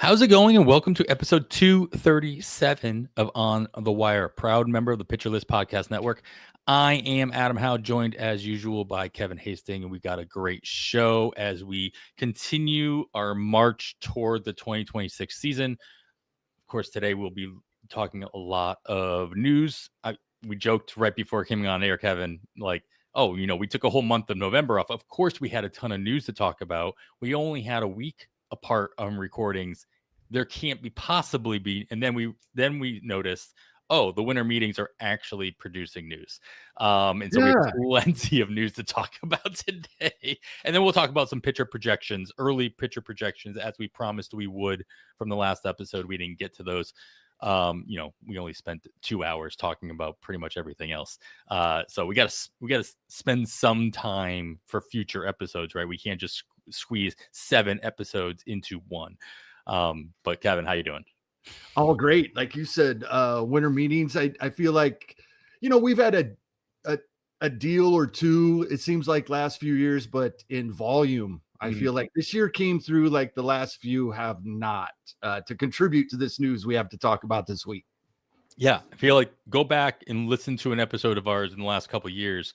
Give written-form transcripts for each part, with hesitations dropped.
How's it going? And welcome to episode 237 of On the Wire, proud member of the Pitcher List Podcast Network. I am Adam Howe, joined as usual by Kevin Hasting, and we got a great show as we continue our march toward the 2026 season. Of course, today we'll be talking a lot of news. We joked right before coming on air, Kevin, like, oh, we took a whole month of November off. Of course, we had a ton of news to talk about. We only had a week apart on recordings. There can't possibly be. And then we noticed, oh, the winter meetings are actually producing news. And so we have plenty of news to talk about today. And then we'll talk about some pitcher projections, early pitcher projections, as we promised we would from the last episode. We didn't get to those. We only spent 2 hours talking about pretty much everything else. So we gotta spend some time for future episodes, right? We can't just squeeze 7 episodes into one. But Kevin, how you doing? All great. Like you said, winter meetings. I feel like, we've had a deal or two, it seems like last few years, but in volume, I feel like this year came through like the last few have not, to contribute to this news we have to talk about this week. Yeah. I feel like go back and listen to an episode of ours in the last couple of years.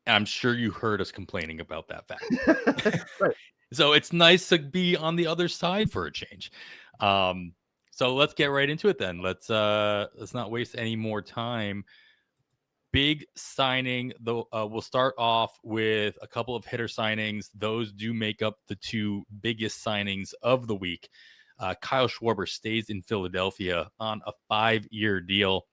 And I'm sure you heard us complaining about that fact. Right. So it's nice to be on the other side for a change. So let's get right into it then. Let's not waste any more time. Big signing, though. We'll start off with a couple of hitter signings. Those do make up the 2 biggest signings of the week. Kyle Schwarber stays in Philadelphia on a 5-year deal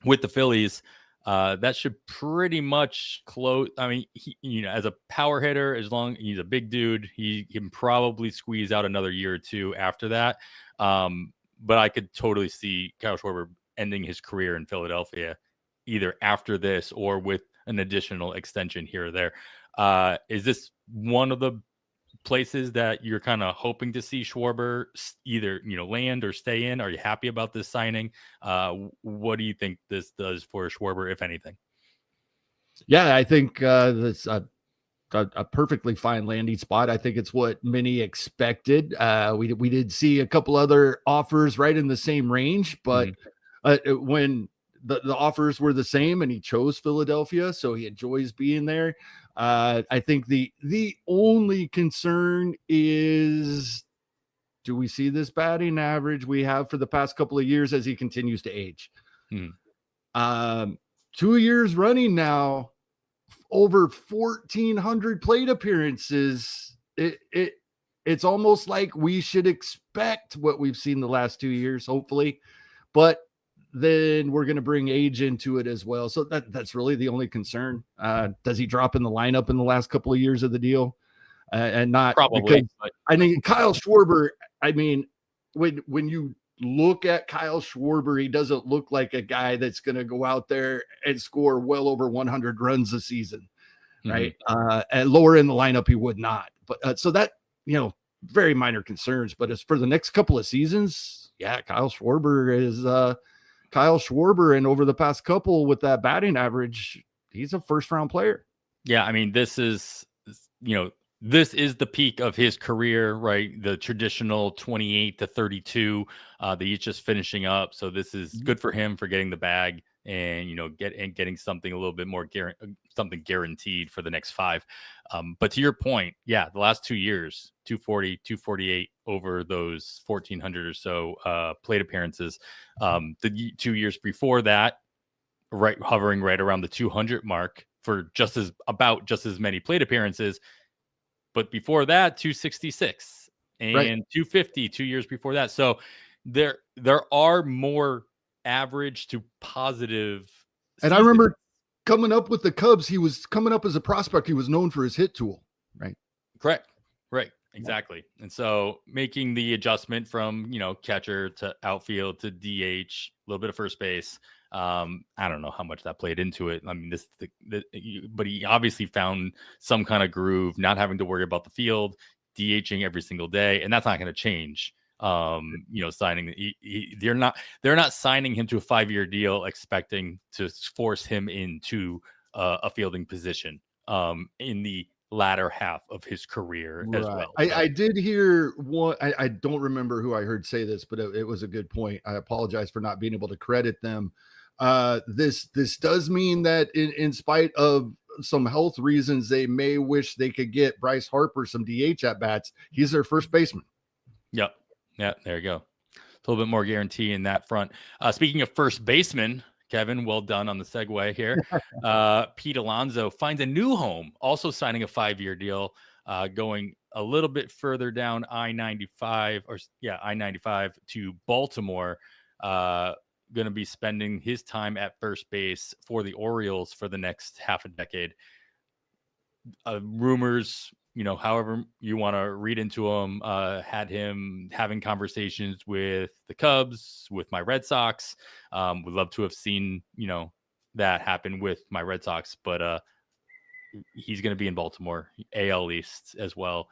with the Phillies. That should pretty much close. I mean, he, as a power hitter, as long he's a big dude, he can probably squeeze out another year or 2 after that. But I could totally see Kyle Schwarber ending his career in Philadelphia, either after this or with an additional extension here or there. Is this one of the places that you're kind of hoping to see Schwarber either, land or stay in? Are you happy about this signing? What do you think this does for Schwarber, if anything? Yeah, I think this a perfectly fine landing spot. I think it's what many expected. We did see a couple other offers right in the same range, but when the offers were the same and he chose Philadelphia, so he enjoys being there. I think the only concern is, do we see this batting average we have for the past couple of years as he continues to age? 2 years running now, over 1,400 plate appearances. It's almost like we should expect what we've seen the last 2 years, hopefully, but then we're going to bring age into it as well. So that's really the only concern. Does he drop in the lineup in the last couple of years of the deal? And not probably. I mean, Kyle Schwarber, I mean, when you look at Kyle Schwarber, he doesn't look like a guy that's going to go out there and score well over 100 runs a season, right? And lower in the lineup, he would not. But so that, very minor concerns. But as for the next couple of seasons, yeah, Kyle Schwarber is Kyle Schwarber, and over the past couple with that batting average, he's a first-round player. Yeah, I mean, this is the peak of his career, right? The traditional 28 to 32 that he's just finishing up. So this is good for him for getting the bag and, getting something a little bit more something guaranteed for the next 5. But to your point, yeah, the last 2 years, 240, 248 over those 1,400 or so plate appearances. The 2 years before that, hovering right around the 200 mark for just as many plate appearances. But before that, 266 and 250 2 years before that. So there are more average to positive seasons. And I remember coming up with the Cubs, he was coming up as a prospect. He was known for his hit tool, right? Correct. Right. Exactly. And so making the adjustment from, catcher to outfield to DH, a little bit of first base. I don't know how much that played into it. I mean, but he obviously found some kind of groove, not having to worry about the field, DHing every single day. And that's not going to change. Signing, they're not signing him to a 5-year deal, expecting to force him into a fielding position in the latter half of his career as Right. well. I did hear one. I don't remember who I heard say this, but it was a good point. I apologize for not being able to credit them. This does mean that in spite of some health reasons, they may wish they could get Bryce Harper some DH at bats. He's their first baseman. Yep. Yeah, there you go. A little bit more guarantee in that front. Speaking of first baseman, Kevin, well done on the segue here. Pete Alonso finds a new home, also signing a 5-year deal, going a little bit further down I-95 to Baltimore. Going to be spending his time at first base for the Orioles for the next half a decade. Rumors, however you want to read into them, had him having conversations with the Cubs, with my Red Sox. Would love to have seen, that happen with my Red Sox, but he's going to be in Baltimore, AL East as well.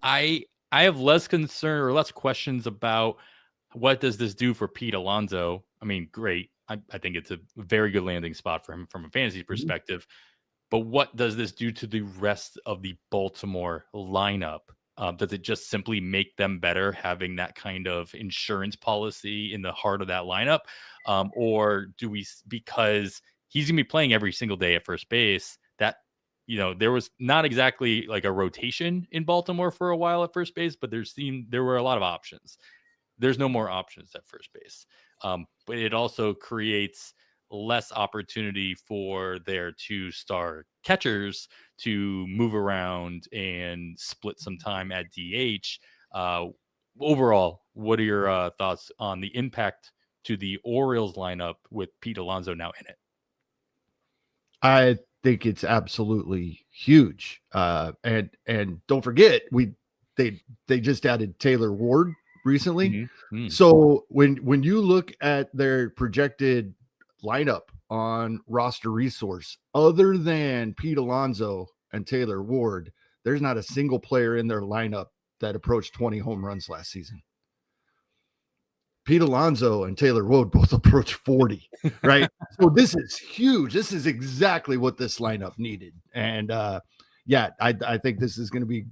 I have less concern or less questions about what does this do for Pete Alonso. I mean, great. I think it's a very good landing spot for him from a fantasy perspective. But what does this do to the rest of the Baltimore lineup? Does it just simply make them better having that kind of insurance policy in the heart of that lineup? Or do we, because he's going to be playing every single day at first base, that, there was not exactly like a rotation in Baltimore for a while at first base, but there were a lot of options. There's no more options at first base. But it also creates less opportunity for their 2-star catchers to move around and split some time at DH. Overall, what are your thoughts on the impact to the Orioles lineup with Pete Alonso now in it? I think it's absolutely huge. And don't forget, they just added Taylor Ward recently. Mm-hmm. So when you look at their projected lineup on roster resource, other than Pete Alonso and Taylor Ward, there's not a single player in their lineup that approached 20 home runs last season. Pete Alonso and Taylor Ward both approached 40, right? So this is huge. This is exactly what this lineup needed. And I think this is going to be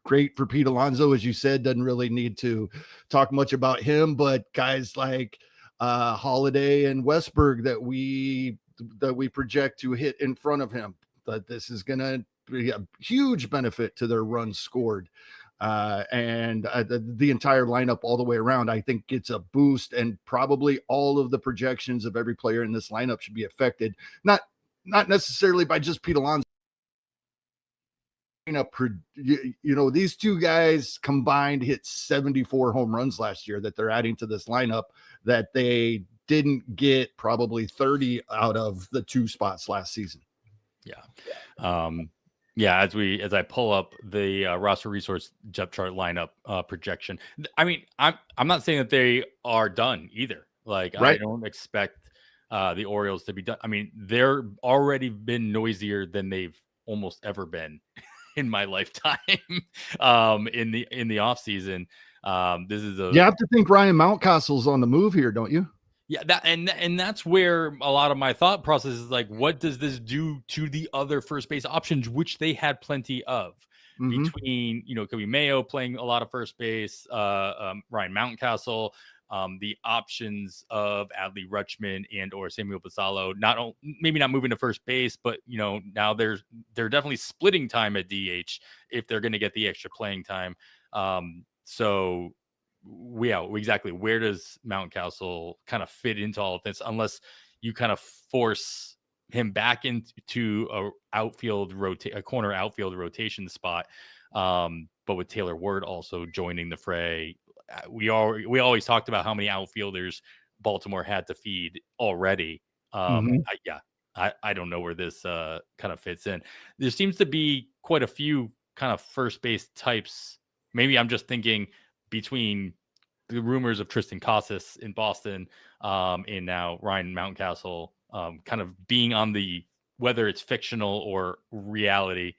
great for Pete Alonso. As you said, doesn't really need to talk much about him, but guys like Holiday and Westberg that we project to hit in front of him, that this is going to be a huge benefit to their runs scored. And the entire lineup all the way around, I think gets a boost, and probably all of the projections of every player in this lineup should be affected. Not necessarily by just Pete Alonso. These two guys combined hit 74 home runs last year that they're adding to this lineup that they didn't get probably 30 out of the 2 spots last season. Yeah. As I pull up the roster resource depth chart lineup projection, I mean, I'm not saying that they are done either. Like, right. I don't expect the Orioles to be done. I mean, they're already been noisier than they've almost ever been in my lifetime. In the off season, this is you have to think Ryan Mountcastle's on the move here, don't you? Yeah, and that's where a lot of my thought process is like, what does this do to the other first base options, which they had plenty of, between Kobe Mayo playing a lot of first base, Ryan Mountcastle, the options of Adley Rutschman and or Samuel Basallo, maybe not moving to first base, but now they're definitely splitting time at DH if they're going to get the extra playing time. So exactly. Where does Mountcastle kind of fit into all of this, unless you kind of force him back into a corner outfield rotation spot? But with Taylor Ward also joining the fray, we always talked about how many outfielders Baltimore had to feed already. I don't know where this kind of fits in. There seems to be quite a few kind of first base types. Maybe I'm just thinking between the rumors of Tristan Casas in Boston, and now Ryan Mountcastle, kind of being on the, whether it's fictional or reality,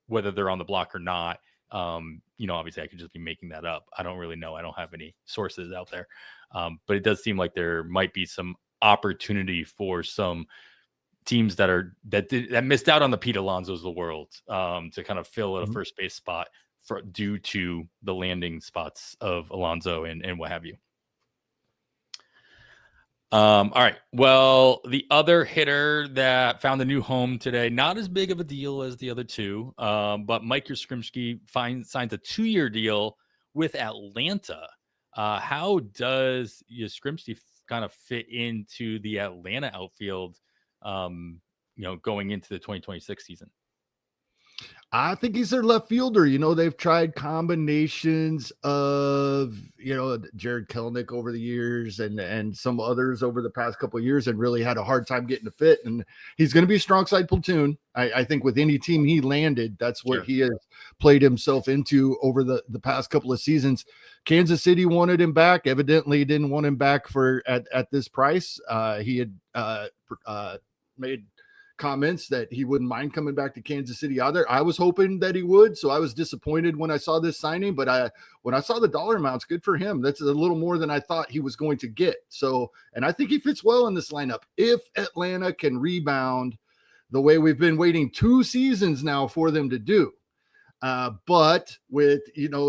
whether they're on the block or not. Obviously I could just be making that up. I don't really know. I don't have any sources out there. But it does seem like there might be some opportunity for some teams that missed out on the Pete Alonsos of the world to kind of fill a first base spot due to the landing spots of Alonso and what have you. All right. Well, the other hitter that found a new home today, not as big of a deal as the other two, but Mike Yaztremzki signs a 2-year deal with Atlanta. How does Yaztremzki kind of fit into the Atlanta outfield, going into the 2026 season? I think he's their left fielder. They've tried combinations of, Jared Kelenic over the years and some others over the past couple of years and really had a hard time getting to fit. And he's going to be a strong side platoon. I think with any team he landed, that's what he has played himself into over the past couple of seasons. Kansas City wanted him back. Evidently didn't want him back at this price. He had made comments that he wouldn't mind coming back to Kansas City either. I was hoping that he would, so I was disappointed when I saw this signing, but when I saw the dollar amounts, good for him. That's a little more than I thought he was going to get. So, and I think he fits well in this lineup. If Atlanta can rebound the way we've been waiting 2 seasons now for them to do, but with,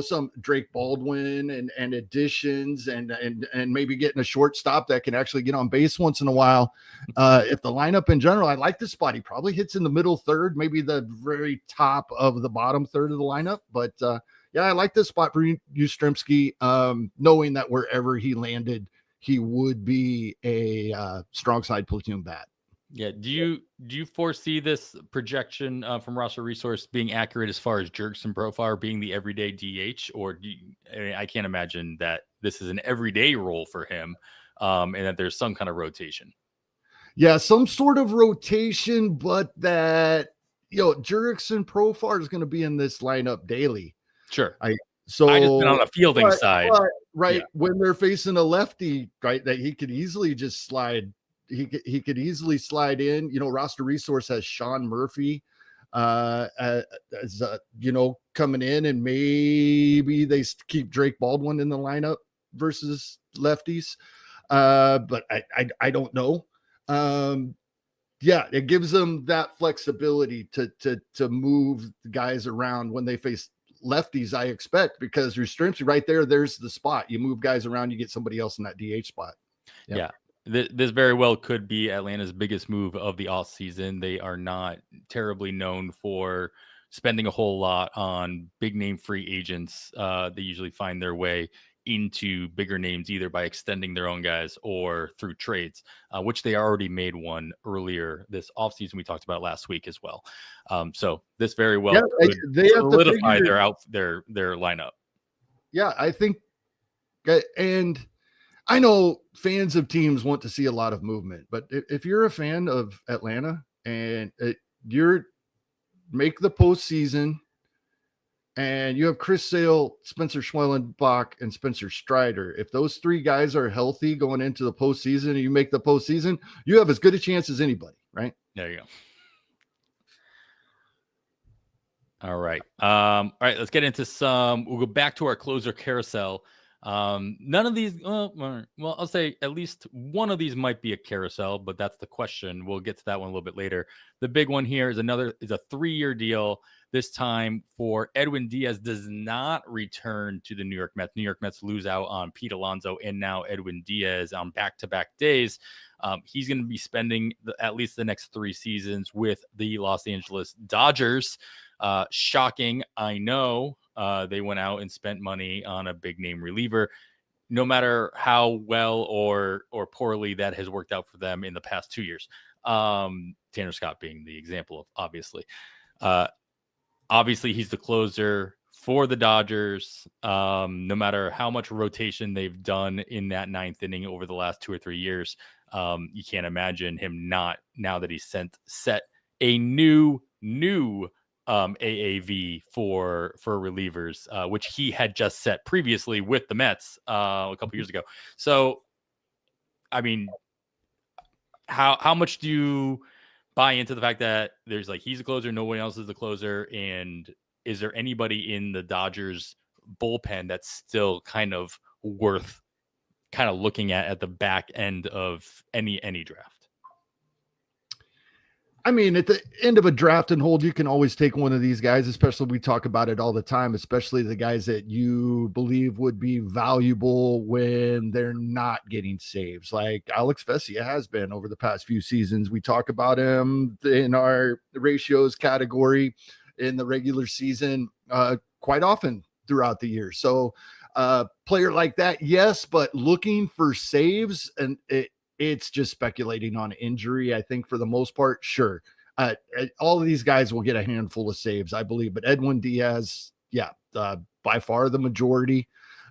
some Drake Baldwin and additions and maybe getting a shortstop that can actually get on base once in a while. If the lineup in general, I like this spot. He probably hits in the middle third, maybe the very top of the bottom third of the lineup. But I like this spot for Yaztremzki, knowing that wherever he landed, he would be a strong side platoon bat. Yeah. Do you foresee this projection from Roster Resource being accurate as far as Jurickson Profar being the everyday DH, or I can't imagine that this is an everyday role for him, and that there's some kind of rotation. Yeah, some sort of rotation, but that Jurickson Profar is going to be in this lineup daily. Sure. I just been on the fielding side, right? Yeah. When they're facing a lefty, right, that he could easily just slide. He could easily slide in. Roster Resource has Sean Murphy as coming in, and maybe they keep Drake Baldwin in the lineup versus lefties. But I don't know. It gives them that flexibility to move the guys around when they face lefties, I expect, because Yaztremzki right there's the spot. You move guys around, you get somebody else in that DH spot. Yeah. This very well could be Atlanta's biggest move of the offseason. They are not terribly known for spending a whole lot on big name free agents. They usually find their way into bigger names either by extending their own guys or through trades, which they already made one earlier this offseason. We talked about last week as well. So this very well could solidify their lineup. Yeah, I think, and I know fans of teams want to see a lot of movement, but if you're a fan of Atlanta and you're make the postseason and you have Chris Sale, Spencer Schwellenbach, and Spencer Strider, if those 3 guys are healthy going into the postseason and you make the postseason, you have as good a chance as anybody, right? There you go. All right. Let's get into we'll go back to our closer carousel. None of these, I'll say at least one of these might be a carousel, but that's the question. We'll get to that one a little bit later. The big one here is a 3-year deal. This time for Edwin Diaz does not return to the New York Mets. New York Mets lose out on Pete Alonso and now Edwin Diaz on back-to-back days. He's going to be spending at least the next 3 seasons with the Los Angeles Dodgers. Shocking, I know. They went out and spent money on a big name reliever. No matter how well or poorly that has worked out for them in the past 2 years. Tanner Scott being the example of obviously. Obviously, he's the closer for the Dodgers. No matter how much rotation they've done in that 9th inning over the last 2 or 3 years, you can't imagine him not, now that he's set a new AAV for relievers, which he had just set previously with the Mets a couple years ago. So, I mean, how much do you buy into the fact that there's he's a closer, no one else is the closer, and is there anybody in the Dodgers bullpen that's still kind of worth looking at the back end of any draft? I mean, at the end of a draft and hold, you can always take one of these guys, especially we talk about it all the time, especially the guys that you believe would be valuable when they're not getting saves. Like Alex Vesia has been over the past few seasons. We talk about him in our ratios category in the regular season quite often throughout the year. So player like that, yes, but looking for saves, and it's just speculating on injury. I think for the most part, sure. All of these guys will get a handful of saves, I believe, but Edwin Diaz, by far the majority.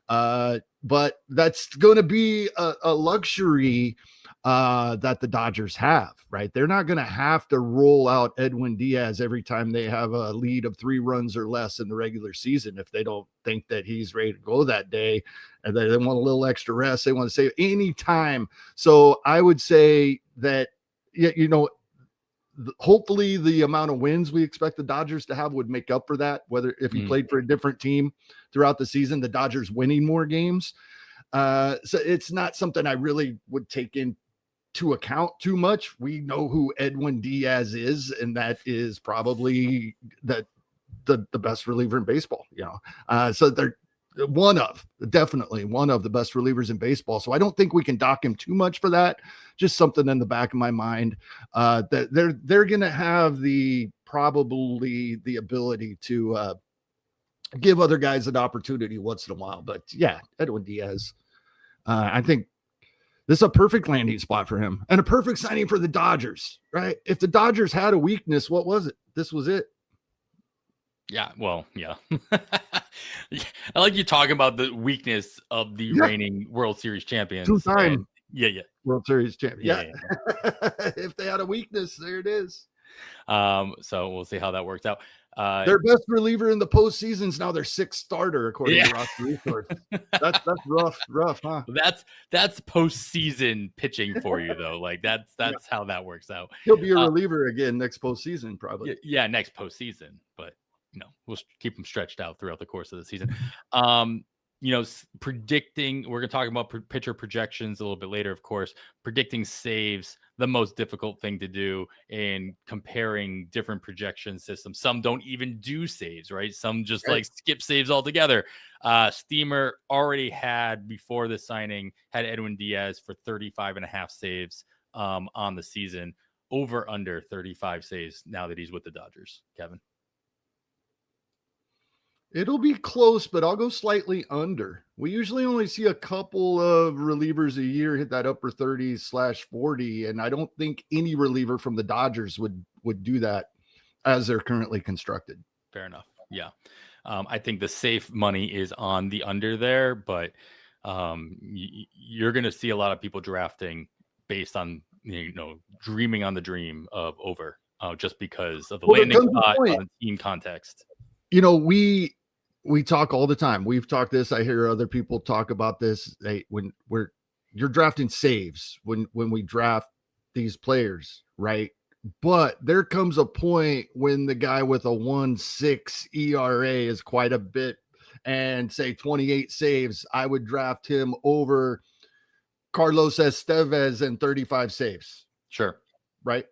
But that's going to be a luxury that the Dodgers have, right? They're not going to have to roll out Edwin Diaz every time they have a lead of 3 runs or less in the regular season. If they don't think that he's ready to go that day and they want a little extra rest, they want to save any time. So I would say that, hopefully the amount of wins we expect the Dodgers to have would make up for that. Whether if he played for a different team throughout the season, the Dodgers winning more games. So it's not something I really would take into account too much. We know who Edwin Diaz is, and that is probably the best reliever in baseball, so they're definitely one of the best relievers in baseball. So I don't think we can dock him too much for that. Just something in the back of my mind that they're going to have probably the ability to give other guys an opportunity once in a while. But yeah, Edwin Diaz, I think this is a perfect landing spot for him and a perfect signing for the Dodgers, right? If the Dodgers had a weakness, what was it? This was it. Yeah, well, yeah. I like you talking about the weakness of the reigning World Series champions. 2-time World Series champion. Yeah. If they had a weakness, there it is. So we'll see how that works out. Their best reliever in the postseason is now their 6th starter, according to Roster Resource. That's rough, huh? That's postseason pitching for you, though. Like that's how that works out. He'll be a reliever again next postseason, probably. Yeah, next postseason, but we'll keep them stretched out throughout the course of the season. Predicting, we're going to talk about pitcher projections a little bit later, of course. Predicting saves, the most difficult thing to do in comparing different projection systems. Some don't even do saves, right? Some just like skip saves altogether. Steamer already had, before the signing, had Edwin Diaz for 35.5 saves on the season, over under 35 saves now that he's with the Dodgers. Kevin? It'll be close, but I'll go slightly under. We usually only see a couple of relievers a year hit that upper 30s/40, and I don't think any reliever from the Dodgers would do that as they're currently constructed. Fair enough. Yeah. I think the safe money is on the under there, but you're going to see a lot of people drafting based on, dreaming on the dream of over, just because of the landing spot on the team context. We talk all the time. We've talked this. I hear other people talk about this. You're drafting saves when we draft these players, right? But there comes a point when the guy with a 1.6 ERA is quite a bit, and say 28 saves, I would draft him over Carlos Estevez and 35 saves. Sure. Right.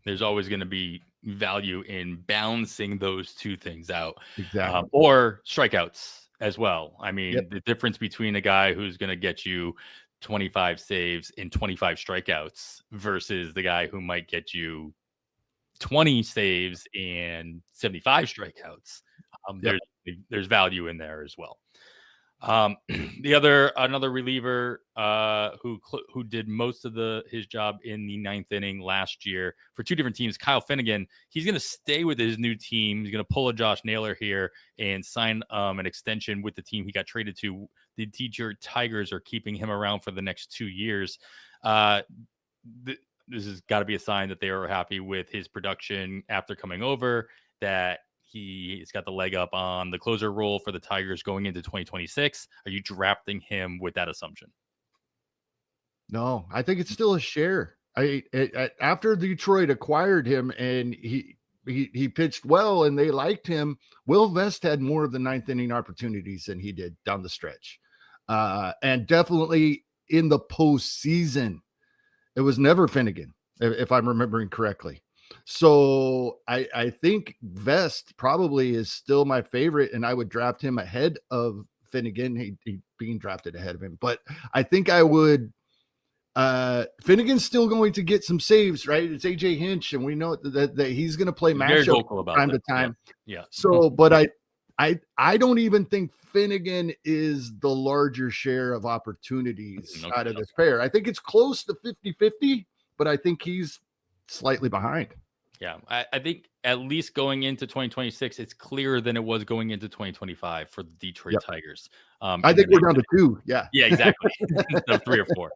There's always going to be value in balancing those two things out. Exactly. Or strikeouts as well. I mean, the difference between a guy who's going to get you 25 saves and 25 strikeouts versus the guy who might get you 20 saves and 75 strikeouts. There's value in there as well. Another reliever who did most of his job in the 9th inning last year for 2 different teams, Kyle Finnegan. He's going to stay with his new team. He's going to pull a Josh Naylor here and sign an extension with the team he got traded to. The Detroit Tigers are keeping him around for the next 2 years. This has got to be a sign that they are happy with his production after coming over, that he's got the leg up on the closer role for the Tigers going into 2026. Are you drafting him with that assumption? No, I think it's still a share. After Detroit acquired him and he pitched well and they liked him, Will Vest had more of the 9th inning opportunities than he did down the stretch. And definitely in the postseason, it was never Finnegan, if I'm remembering correctly. So I think Vest probably is still my favorite, and I would draft him ahead of Finnegan. He being drafted ahead of him, but I think I would. Finnegan's still going to get some saves, right? It's AJ Hinch, and we know that he's going to play matchup time to time. Yeah. So, but I don't even think Finnegan is the larger share of opportunities out of this pair. I think it's close to 50-50, but I think he's slightly behind. Yeah, I think at least going into 2026, it's clearer than it was going into 2025 for the Detroit Tigers. I think we're down to 2. Yeah. Yeah, exactly. So 3 or 4.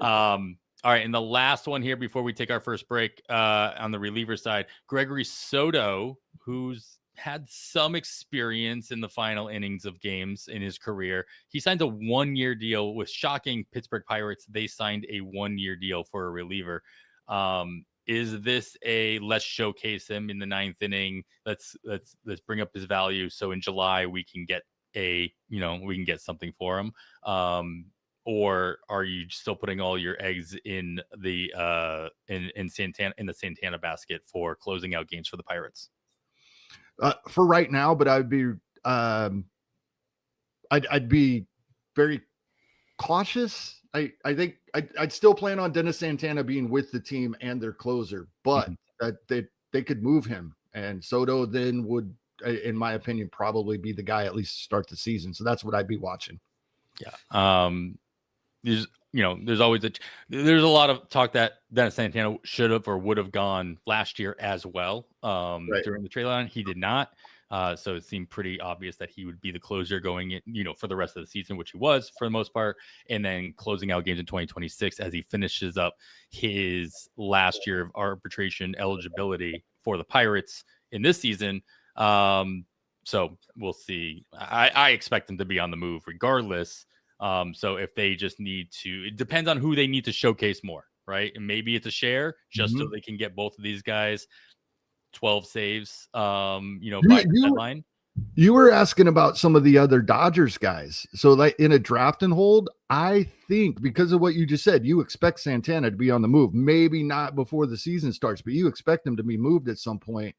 All right. And the last one here before we take our first break on the reliever side, Gregory Soto, who's had some experience in the final innings of games in his career. He signed a 1-year deal with shocking Pittsburgh Pirates. They signed a 1-year deal for a reliever. Is this a let's showcase him in the 9th inning? Let's bring up his value. So in July we can get something for him. Or are you still putting all your eggs in the in the Santana basket for closing out games for the Pirates? For right now, but I'd be very cautious. I think I'd still plan on Dennis Santana being with the team and their closer, but that they could move him, and Soto then would, in my opinion, probably be the guy at least to start the season. So that's what I'd be watching. Yeah. There's always there's a lot of talk that Dennis Santana should have or would have gone last year as well. During the trade line, he did not. So it seemed pretty obvious that he would be the closer going in, for the rest of the season, which he was for the most part, and then closing out games in 2026 as he finishes up his last year of arbitration eligibility for the Pirates in this season. So we'll see. I expect him to be on the move regardless. So if they just need to, it depends on who they need to showcase more, right? And maybe it's a share just so they can get both of these guys 12 saves, by the deadline. You were asking about some of the other Dodgers guys. So like in a draft and hold, I think because of what you just said, you expect Santana to be on the move. Maybe not before the season starts, but you expect him to be moved at some point.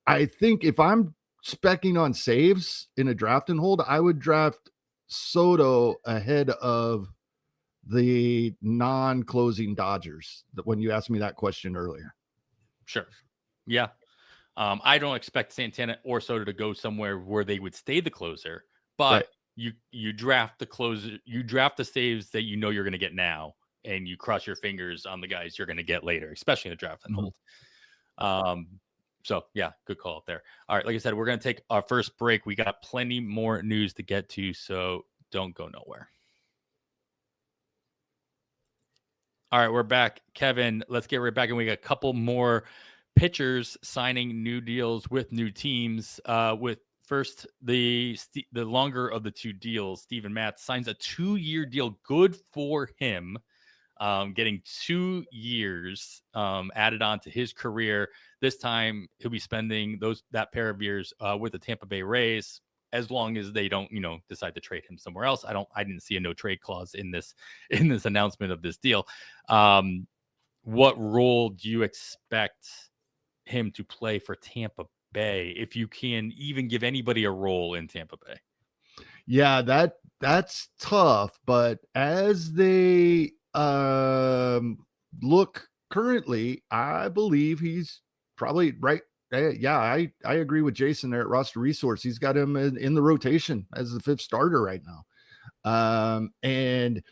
I think if I'm specking on saves in a draft and hold, I would draft Soto ahead of the non-closing Dodgers when you asked me that question earlier. Sure. Yeah. I don't expect Santana or Soto to go somewhere where they would stay the closer, but you draft the closer, you draft the saves that you're going to get now, and you cross your fingers on the guys you're going to get later, especially in the draft and hold. So yeah, good call up there. All right, like I said, we're going to take our first break. We got plenty more news to get to, so don't go nowhere. All right, we're back. Kevin, let's get right back, and we got a couple more pitchers signing new deals with new teams. With first the longer of the 2 deals, Steven Matz signs a 2-year deal. Good for him, getting 2 years added on to his career. This time he'll be spending that pair of years with the Tampa Bay Rays, as long as they don't decide to trade him somewhere else. I didn't see a no trade clause in this announcement of this deal. What role do you expect him to play for Tampa Bay, if you can even give anybody a role in Tampa Bay? Yeah, that's tough, but as they look currently, I believe he's probably right. Yeah, I agree with Jason there at Roster Resource. He's got him in the rotation as the 5th starter right now. And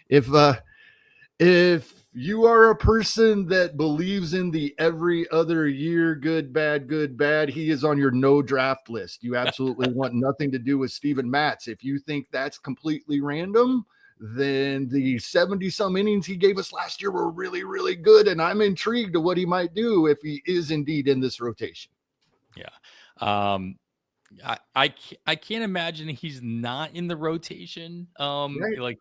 if you are a person that believes in the every other year, good, bad, he is on your no draft list. You absolutely want nothing to do with Steven Matz. If you think that's completely random, then the 70-some innings he gave us last year were really, really good. And I'm intrigued to what he might do if he is indeed in this rotation. Yeah. I can't imagine he's not in the rotation. Like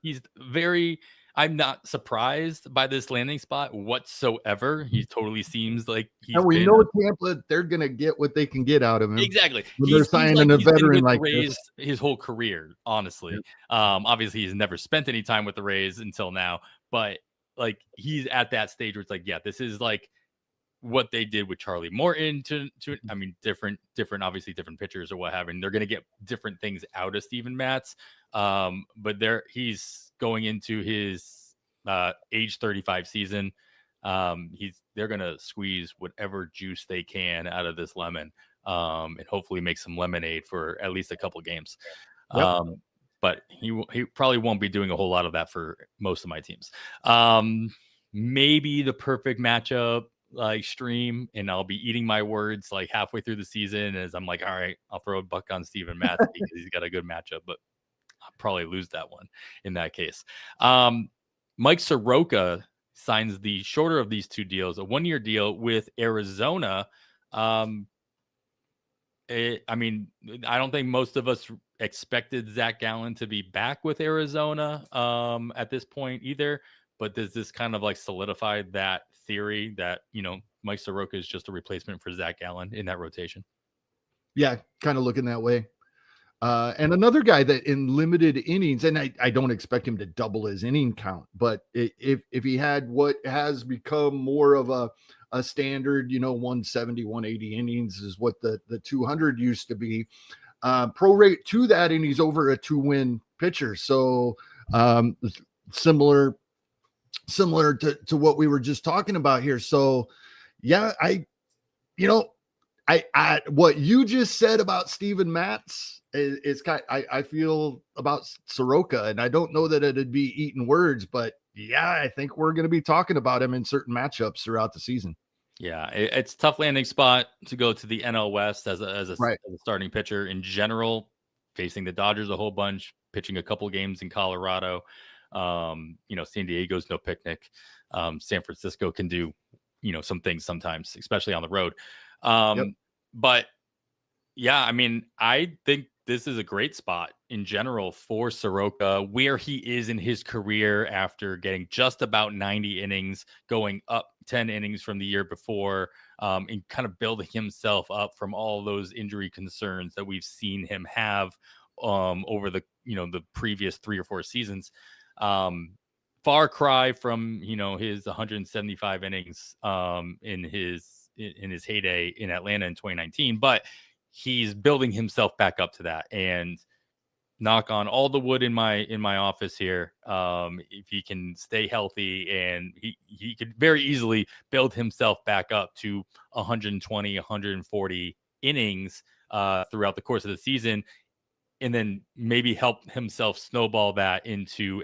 I'm not surprised by this landing spot whatsoever. He totally seems like we know Tampa, they're going to get what they can get out of him. Exactly. They're signing a veteran like Rays his whole career, honestly. Yeah. Obviously, he's never spent any time with the Rays until now, but like he's at that stage where it's like, yeah, this is like what they did with Charlie Morton I mean, different, obviously different pitchers or what have you. They're going to get different things out of Steven Matz. But he's going into his age 35 season. They're going to squeeze whatever juice they can out of this lemon, and hopefully make some lemonade for at least a couple games. Yep. But he probably won't be doing a whole lot of that for most of my teams. Maybe the perfect matchup like stream, and I'll be eating my words like halfway through the season as I'm like, all right, I'll throw a buck on Steven Matz because he's got a good matchup, but I'll probably lose that one in that case. Mike Soroka signs the shorter of these two deals, a 1-year deal with Arizona. I mean, I don't think most of us expected Zach Gallen to be back with Arizona at this point either. But does this kind of like solidify that theory that, Mike Soroka is just a replacement for Zach Gallen in that rotation? Yeah, kind of looking that way. And another guy that in limited innings, and I don't expect him to double his inning count, but if he had what has become more of a standard, 170, 180 innings is what the 200 used to be, prorate to that, and he's over a 2-win pitcher. So similar to what we were just talking about here. So yeah, I what you just said about Steven Matz is kind of, I feel about Soroka, and I don't know that it'd be eating words, but yeah, I think we're going to be talking about him in certain matchups throughout the season. Yeah, it's a tough landing spot to go to the NL West as a starting pitcher in general, facing the Dodgers a whole bunch, pitching a couple games in Colorado. San Diego's no picnic. San Francisco can do, some things sometimes, especially on the road. But yeah, I mean, I think this is a great spot in general for Soroka, where he is in his career after getting just about 90 innings, going up 10 innings from the year before, and kind of building himself up from all those injury concerns that we've seen him have over the previous 3 or 4 seasons. Far cry from his 175 innings in his heyday in Atlanta in 2019, but he's building himself back up to that. And knock on all the wood in my office here, if he can stay healthy, and he could very easily build himself back up to 120, 140 innings throughout the course of the season, and then maybe help himself snowball that into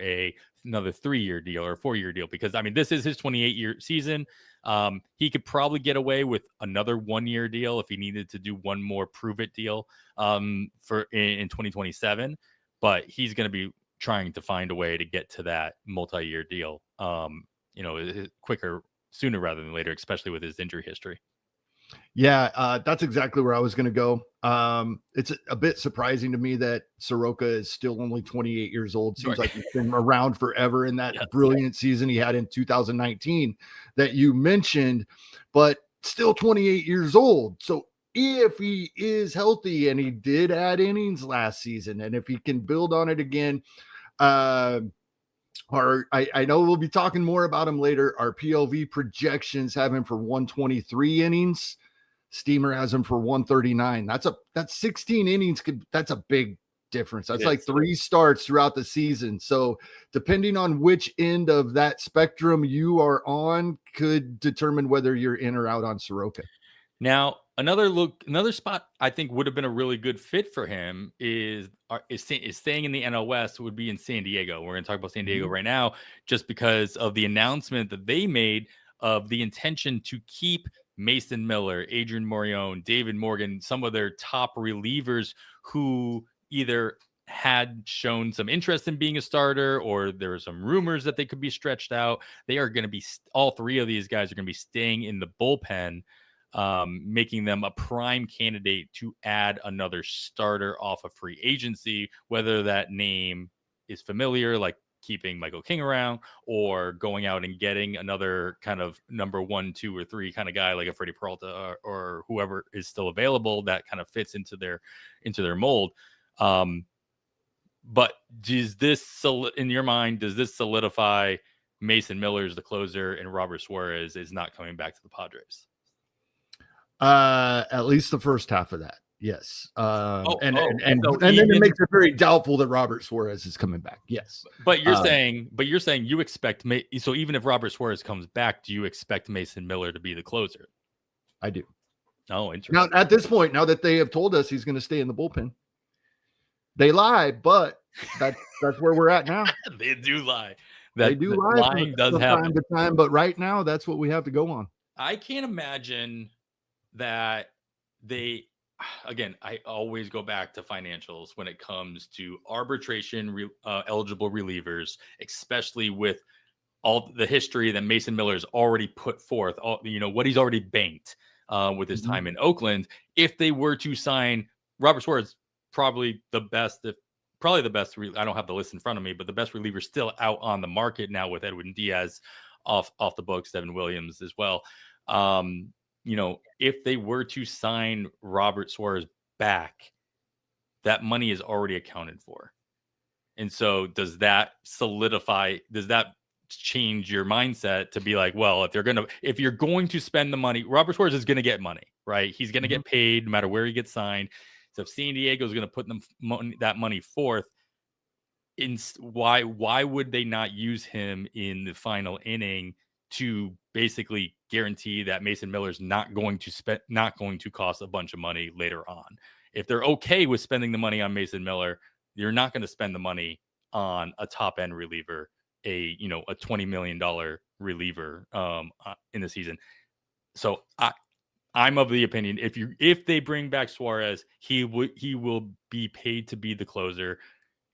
another 3-year deal or 4-year deal. Because I mean, this is his 28-year season. He could probably get away with another 1-year deal if he needed to do one more prove it deal for in 2027. But he's going to be trying to find a way to get to that multi-year deal, quicker, sooner rather than later, especially with his injury history. Yeah, that's exactly where I was going to go. It's a bit surprising to me that Soroka is still only 28 years old. Seems like he's been around forever in that brilliant season he had in 2019 that you mentioned, but still 28 years old. So if he is healthy, and he did add innings last season, and if he can build on it again, I know we'll be talking more about him later. Our PLV projections have him for 123 innings. Steamer has him for 139. That's 16 innings. That's a big difference. That's like 3 starts throughout the season. So depending on which end of that spectrum you are on could determine whether you're in or out on Soroka. Now, another spot I think would have been a really good fit for him is staying in the NL West, would be in San Diego. We're going to talk about San Diego right now, just because of the announcement that they made of the intention to keep Mason Miller, Adrian Morejon, David Morgan, some of their top relievers who either had shown some interest in being a starter, or there were some rumors that they could be stretched out. They are going to be, all 3 of these guys are going to be staying in the bullpen, making them a prime candidate to add another starter off of free agency, whether that name is familiar, like keeping Michael King around, or going out and getting another kind of number 1, 2, or 3 kind of guy like a Freddie Peralta or whoever is still available that kind of fits into their mold. But does this, in your mind, does this solidify Mason Miller as the closer and Robert Suarez is not coming back to the Padres? At least the first half of that. Yes. And then it makes it very doubtful that Robert Suarez is coming back. Yes. But you're saying you expect so even if Robert Suarez comes back, do you expect Mason Miller to be the closer? I do. Oh, interesting. Now, at this point, now that they have told us he's going to stay in the bullpen, they lie, but that's where we're at now. They do lie. They do lie. Lying does happen time to time, but right now, that's what we have to go on. I can't imagine that they. Again, I always go back to financials when it comes to arbitration eligible relievers, especially with all the history that Mason Miller has already put forth, what he's already banked with his time in Oakland. If they were to sign Robert Suarez, probably the best. I don't have the list in front of me, but the best reliever still out on the market now with Edwin Diaz off the books, Devin Williams as well. If they were to sign Robert Suarez back, that money is already accounted for. And so does that change your mindset to be like, well, if you're going to spend the money, Robert Suarez is going to get money, right? He's going to get paid no matter where he gets signed. So if San Diego is going to put that money forth, why would they not use him in the final inning to basically guarantee that Mason Miller's not going to cost a bunch of money later on? If they're okay with spending the money on Mason Miller, you're not going to spend the money on a top end reliever, a $20 million reliever in the season. So I'm of the opinion if they bring back Suarez, he will be paid to be the closer.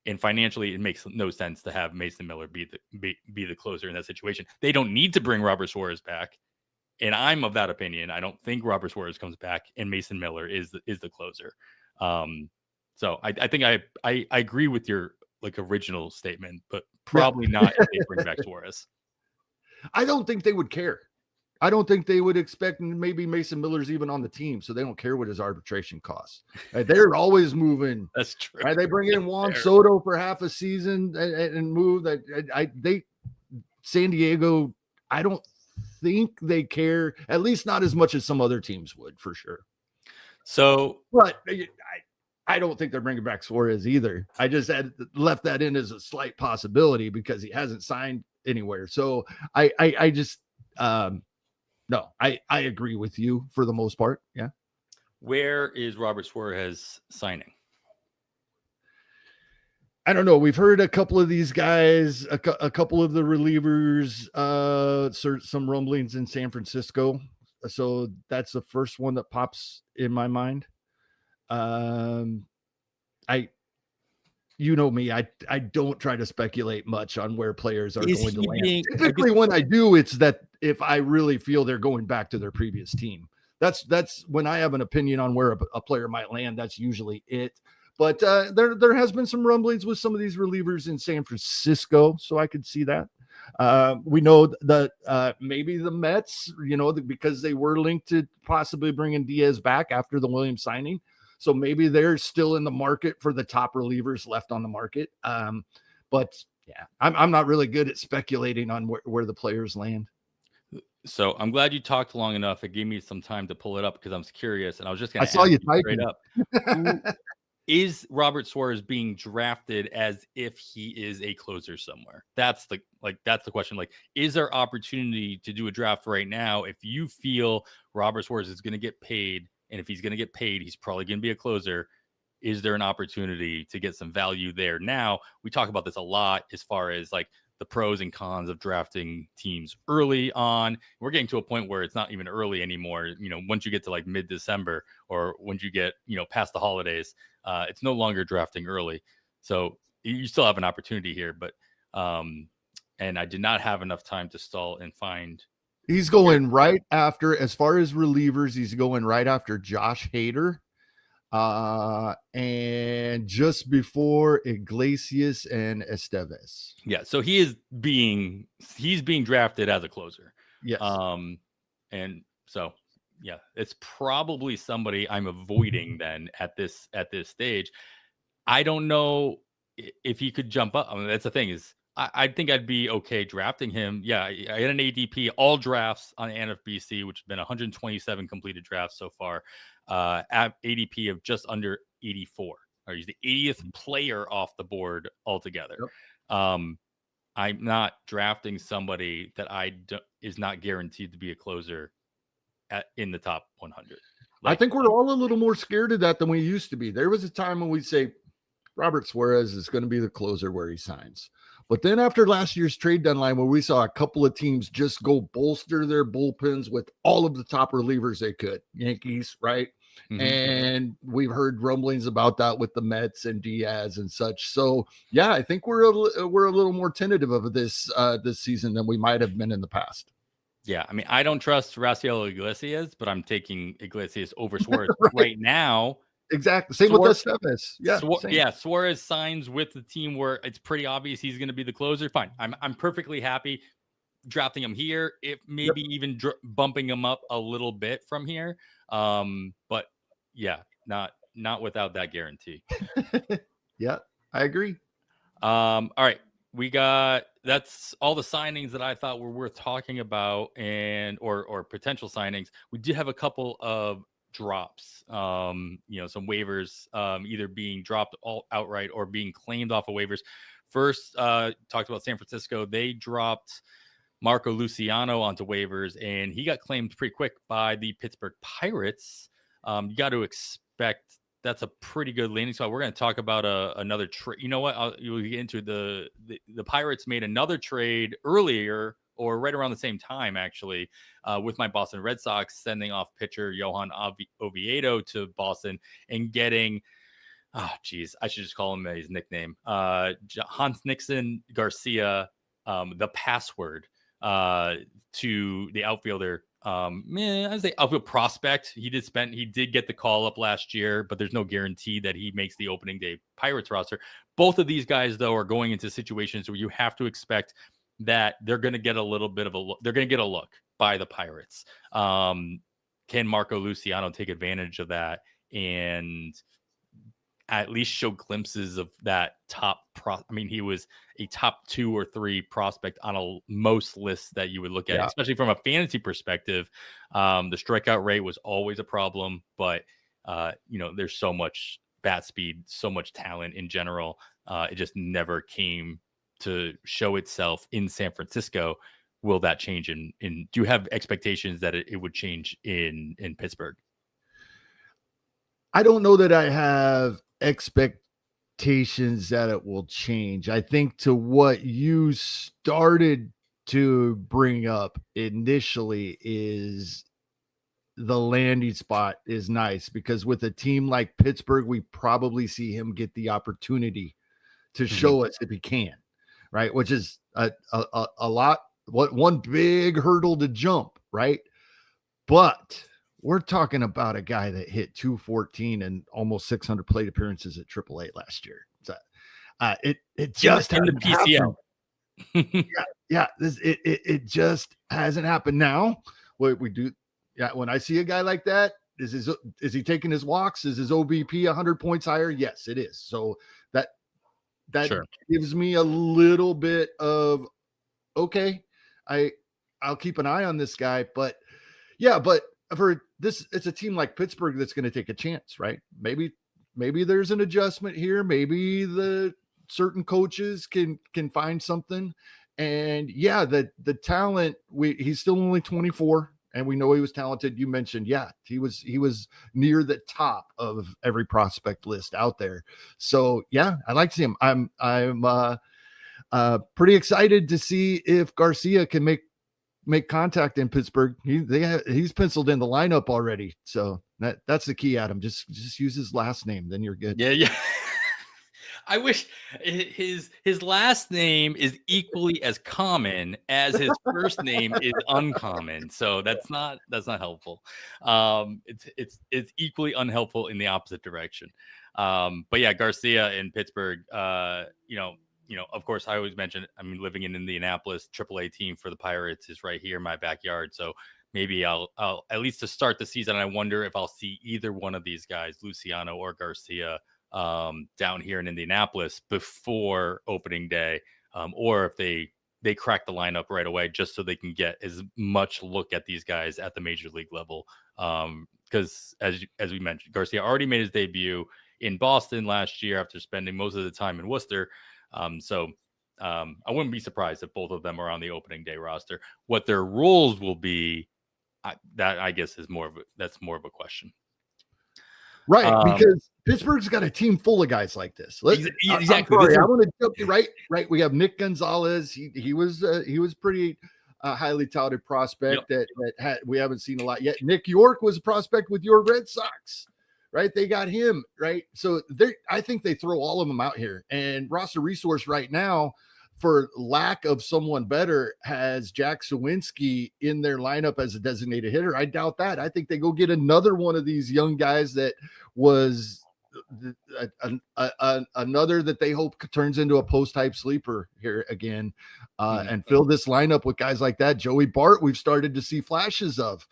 And financially, it makes no sense to have Mason Miller be the closer in that situation. They don't need to bring Robert Suarez back, and I'm of that opinion. I don't think Robert Suarez comes back, and Mason Miller is the closer. So I think I agree with your original statement, but probably not if they bring back Suarez. I don't think they would care. I don't think they would expect maybe Mason Miller's even on the team, so they don't care what his arbitration costs. They're always moving. That's true. They bring in Juan Soto for half a season and move that. San Diego, I don't think they care, at least not as much as some other teams would, for sure. So, but I don't think they're bringing back Suarez either. I just had left that in as a slight possibility because he hasn't signed anywhere. So I just. No, I agree with you for the most part. Yeah. Where is Robert Suarez signing? I don't know. We've heard a couple of these guys, a couple of the relievers, some rumblings in San Francisco. So that's the first one that pops in my mind. You know me, I don't try to speculate much on where players are going to land. Typically, when I do, it's that if I really feel they're going back to their previous team. That's when I have an opinion on where a player might land. That's usually it. But there has been some rumblings with some of these relievers in San Francisco, so I could see that. We know that maybe the Mets, because they were linked to possibly bringing Diaz back after the Williams signing. So maybe they're still in the market for the top relievers left on the market. But yeah, I'm not really good at speculating on where the players land. So I'm glad you talked long enough. It gave me some time to pull it up because I was curious, and I was just going to. I saw you typing straight up. Is Robert Suarez being drafted as if he is a closer somewhere? That's the question. Is there opportunity to do a draft right now if you feel Robert Suarez is going to get paid? And if he's going to get paid, he's probably going to be a closer. Is there an opportunity to get some value there? Now, we talk about this a lot as far as the pros and cons of drafting teams early on. We're getting to a point where it's not even early anymore. Once you get to mid-December or once you get, past the holidays, it's no longer drafting early. So you still have an opportunity here. But and I did not have enough time to stall and find. He's going right after, as far as relievers, he's going right after Josh Hader. And just before Iglesias and Estevez. Yeah, so he's being drafted as a closer. Yes. And so yeah, it's probably somebody I'm avoiding then at this stage. I don't know if he could jump up. I mean, that's the thing is I think I'd be okay drafting him. Yeah, I had an ADP all drafts on NFBC, which has been 127 completed drafts so far, at ADP of just under 84. Or he's the 80th player off the board altogether. Yep. I'm not drafting somebody that is not guaranteed to be a closer in the top 100. I think we're all a little more scared of that than we used to be. There was a time when we'd say Robert Suarez is going to be the closer where he signs. But then after last year's trade deadline, where we saw a couple of teams just go bolster their bullpens with all of the top relievers they could, Yankees, right? Mm-hmm. And we've heard rumblings about that with the Mets and Diaz and such. So yeah, I think we're a little more tentative of this season than we might have been in the past. Yeah, I mean, I don't trust Rafael Iglesias, but I'm taking Iglesias over Suarez right now. Exactly. Same with Estevez. Yeah. Suarez signs with the team where it's pretty obvious he's going to be the closer. Fine. I'm perfectly happy drafting him here. If maybe even bumping him up a little bit from here. But yeah, not without that guarantee. Yeah, I agree. All right. That's all the signings that I thought were worth talking about or potential signings. We did have a couple of drops, some waivers, either being dropped outright or being claimed off of waivers. First, talked about San Francisco. They dropped Marco Luciano onto waivers, and he got claimed pretty quick by the Pittsburgh Pirates. You got to expect that's a pretty good landing spot. We're going to talk about another trade. You know what? You'll get into the Pirates made another trade earlier, or right around the same time, actually, with my Boston Red Sox, sending off pitcher Johan Oviedo to Boston and getting, I should just call him his nickname, Hans Nixon Garcia, the password to the outfielder. I say outfield prospect. He did get the call up last year, but there's no guarantee that he makes the opening day Pirates roster. Both of these guys, though, are going into situations where you have to expect that they're going to get a little bit of a look. They're going to get a look by the Pirates. Can Marco Luciano take advantage of that and at least show glimpses of that top he was a top 2 or 3 prospect on most lists that you would look at, especially from a fantasy perspective. The strikeout rate was always a problem, but there's so much bat speed, so much talent in general. It just never came to show itself in San Francisco. Will that change do you have expectations that it would change in Pittsburgh? I don't know that I have expectations that it will change. I think to what you started to bring up initially is the landing spot is nice, because with a team like Pittsburgh, we probably see him get the opportunity to show us if he can, right? Which is a lot, one big hurdle to jump, right? But we're talking about a guy that hit 214 and almost 600 plate appearances at AAA last year. So, it just in the PCM. It just hasn't happened. Now, what we do, when I see a guy like that, is he taking his walks? Is his OBP 100 points higher? Yes, it is. So that sure gives me a little bit of okay. I'll keep an eye on this guy, but for this, it's a team like Pittsburgh that's going to take a chance, right? Maybe there's an adjustment here. Maybe the certain coaches can find something. And the talent, he's still only 24, and we know he was talented. You mentioned, he was near the top of every prospect list out there. So I like to see him. I'm pretty excited to see if Garcia can make contact in Pittsburgh. He's penciled in the lineup already. So that's the key, Adam. Just use his last name, then you're good. Yeah. I wish his last name is equally as common as his first name is uncommon. So that's not helpful. It's equally unhelpful in the opposite direction. But yeah, Garcia in Pittsburgh, of course, I always mention, living in Indianapolis, AAA team for the Pirates is right here in my backyard. So maybe I'll at least to start the season, I wonder if I'll see either one of these guys, Luciano or Garcia, down here in Indianapolis before opening day. or if they crack the lineup right away just so they can get as much look at these guys at the major league level. Because as we mentioned, Garcia already made his debut in Boston last year after spending most of the time in Worcester. So I wouldn't be surprised if both of them are on the opening day roster. What their roles will be, that I guess is more of a question. Right, because Pittsburgh's got a team full of guys like this. Exactly. I'm going to jump you right. We have Nick Gonzalez. He was pretty highly touted prospect that we haven't seen a lot yet. Nick York was a prospect with your Red Sox, right? They got him, right? So I think they throw all of them out here. And roster resource right now, for lack of someone better, has Jack Sawinski in their lineup as a designated hitter. I doubt that. I think they go get another one of these young guys that was another that they hope turns into a post-type sleeper here again, and fill this lineup with guys like that. Joey Bart, we've started to see flashes of.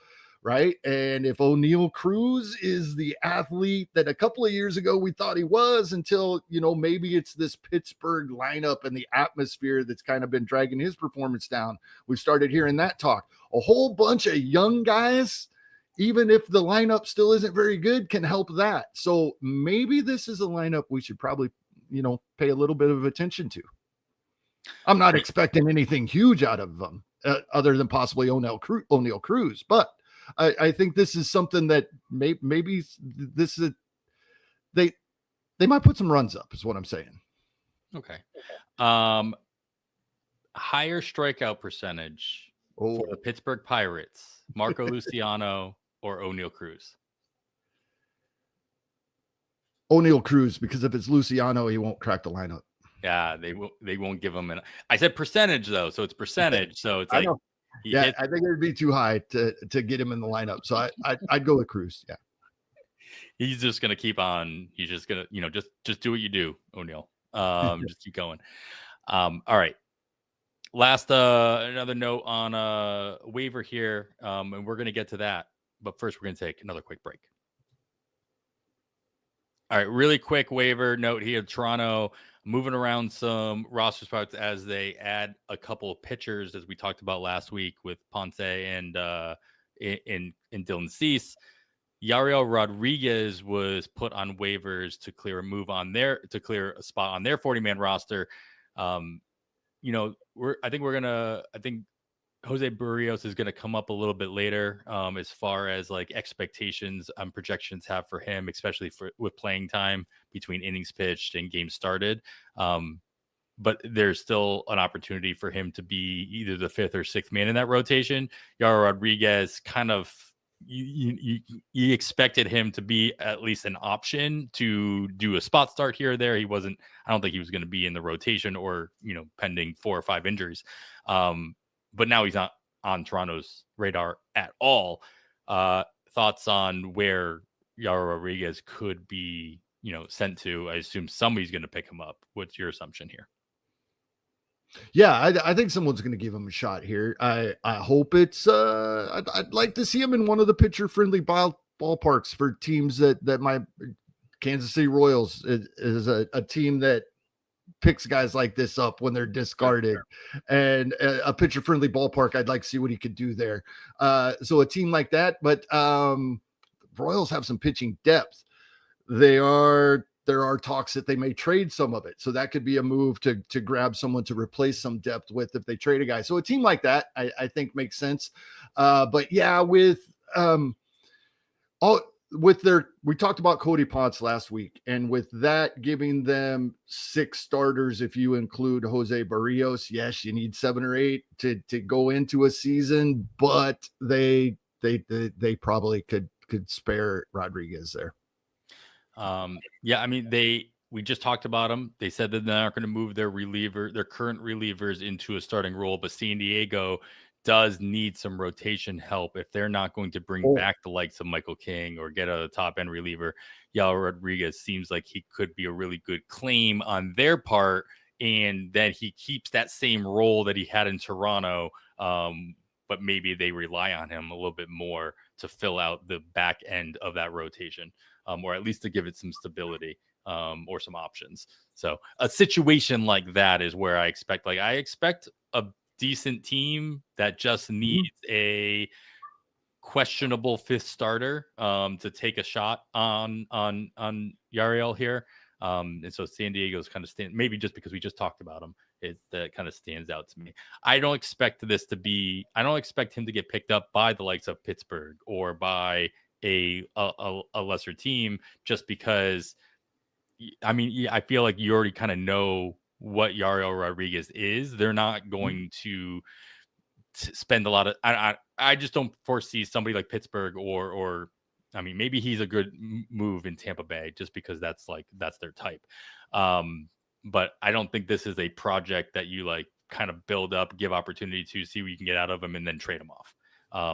Right. And if O'Neill Cruz is the athlete that a couple of years ago we thought he was, until, maybe it's this Pittsburgh lineup and the atmosphere that's kind of been dragging his performance down. We've started hearing that talk. A whole bunch of young guys, even if the lineup still isn't very good, can help that. So maybe this is a lineup we should probably, pay a little bit of attention to. I'm not expecting anything huge out of them other than possibly O'Neill Cruz, but I think this is something that maybe this is they might put some runs up, is what I'm saying. Okay. Higher strikeout percentage for the Pittsburgh Pirates, Marco Luciano or O'Neill Cruz? O'Neill Cruz, because if it's Luciano, he won't crack the lineup. Yeah, they won't give him I said percentage though, so it's percentage. So it's like I think it'd be too high to get him in the lineup. So I'd go with Cruz. Yeah. He's just gonna keep on. He's just gonna, just do what you do, O'Neill. Just keep going. All right. Last another note on waiver here. And we're gonna get to that. But first we're gonna take another quick break. All right, really quick waiver note here. Toronto moving around some roster spots as they add a couple of pitchers, as we talked about last week with Ponce and Dylan Cease. Yariel Rodriguez was put on waivers to clear a spot on their 40-man roster. I think Jose Berrios is going to come up a little bit later as far as like expectations projections have for him, especially with playing time between innings pitched and games started. But there's still an opportunity for him to be either the fifth or sixth man in that rotation. Yariel Rodriguez kind of, you expected him to be at least an option to do a spot start here or there. He wasn't, I don't think he was going to be in the rotation or, pending 4 or 5 injuries. But now he's not on Toronto's radar at all. Thoughts on where Yariel Rodriguez could be, sent to? I assume somebody's going to pick him up. What's your assumption here? Yeah, I think someone's going to give him a shot here. I hope it's I'd like to see him in one of the pitcher friendly ballparks for teams that my Kansas City Royals is a team that picks guys like this up when they're discarded, and a pitcher friendly ballpark. I'd like to see what he could do there. So a team like that, but Royals have some pitching depth. There are talks that they may trade some of it. So that could be a move to grab someone to replace some depth with if they trade a guy. So a team like that, I think makes sense. But yeah, we talked about Cody Ponce last week, and with that giving them 6 starters, if you include Jose Berrios, yes, you need 7 or 8 to go into a season, but they probably could spare Rodriguez there. We just talked about them. They said that they're not going to move their current relievers into a starting role, but San Diego does need some rotation help if they're not going to bring back the likes of Michael King or get a top end reliever. Yariel Rodriguez seems like he could be a really good claim on their part, and then he keeps that same role that he had in Toronto. But maybe they rely on him a little bit more to fill out the back end of that rotation, or at least to give it some stability. or some options. So a situation like that is where I expect a decent team that just needs a questionable fifth starter to take a shot on Yariel here. And so San Diego's kind of maybe just because we just talked about him, that kind of stands out to me. I don't expect him to get picked up by the likes of Pittsburgh or by a lesser team, just because, I mean, I feel like you already kind of know what Yariel Rodriguez is. They're not going to spend a lot of, I just don't foresee somebody like Pittsburgh or I mean, maybe he's a good move in Tampa Bay just because that's their type. But I don't think this is a project that you like kind of build up, give opportunity to see what you can get out of him and then trade him off.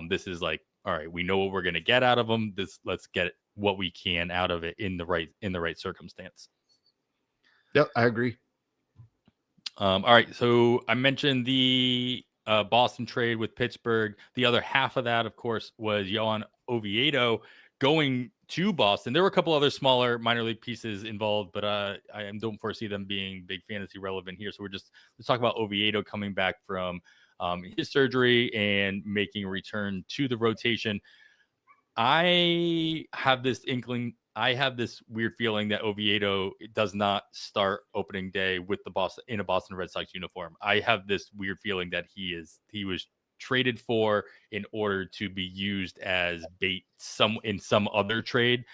This is like, all right, we know what we're going to get out of him. Let's get what we can out of it in the right circumstance. Yep, I agree. All right, so I mentioned the Boston trade with Pittsburgh. The other half of that, of course, was Johan Oviedo going to Boston. There were a couple other smaller minor league pieces involved, but I don't foresee them being big fantasy relevant here. So let's talk about Oviedo coming back from his surgery and making a return to the rotation. I have this weird feeling that Oviedo does not start opening day with in a Boston Red Sox uniform. I have this weird feeling that he was traded for in order to be used as bait in some other trade.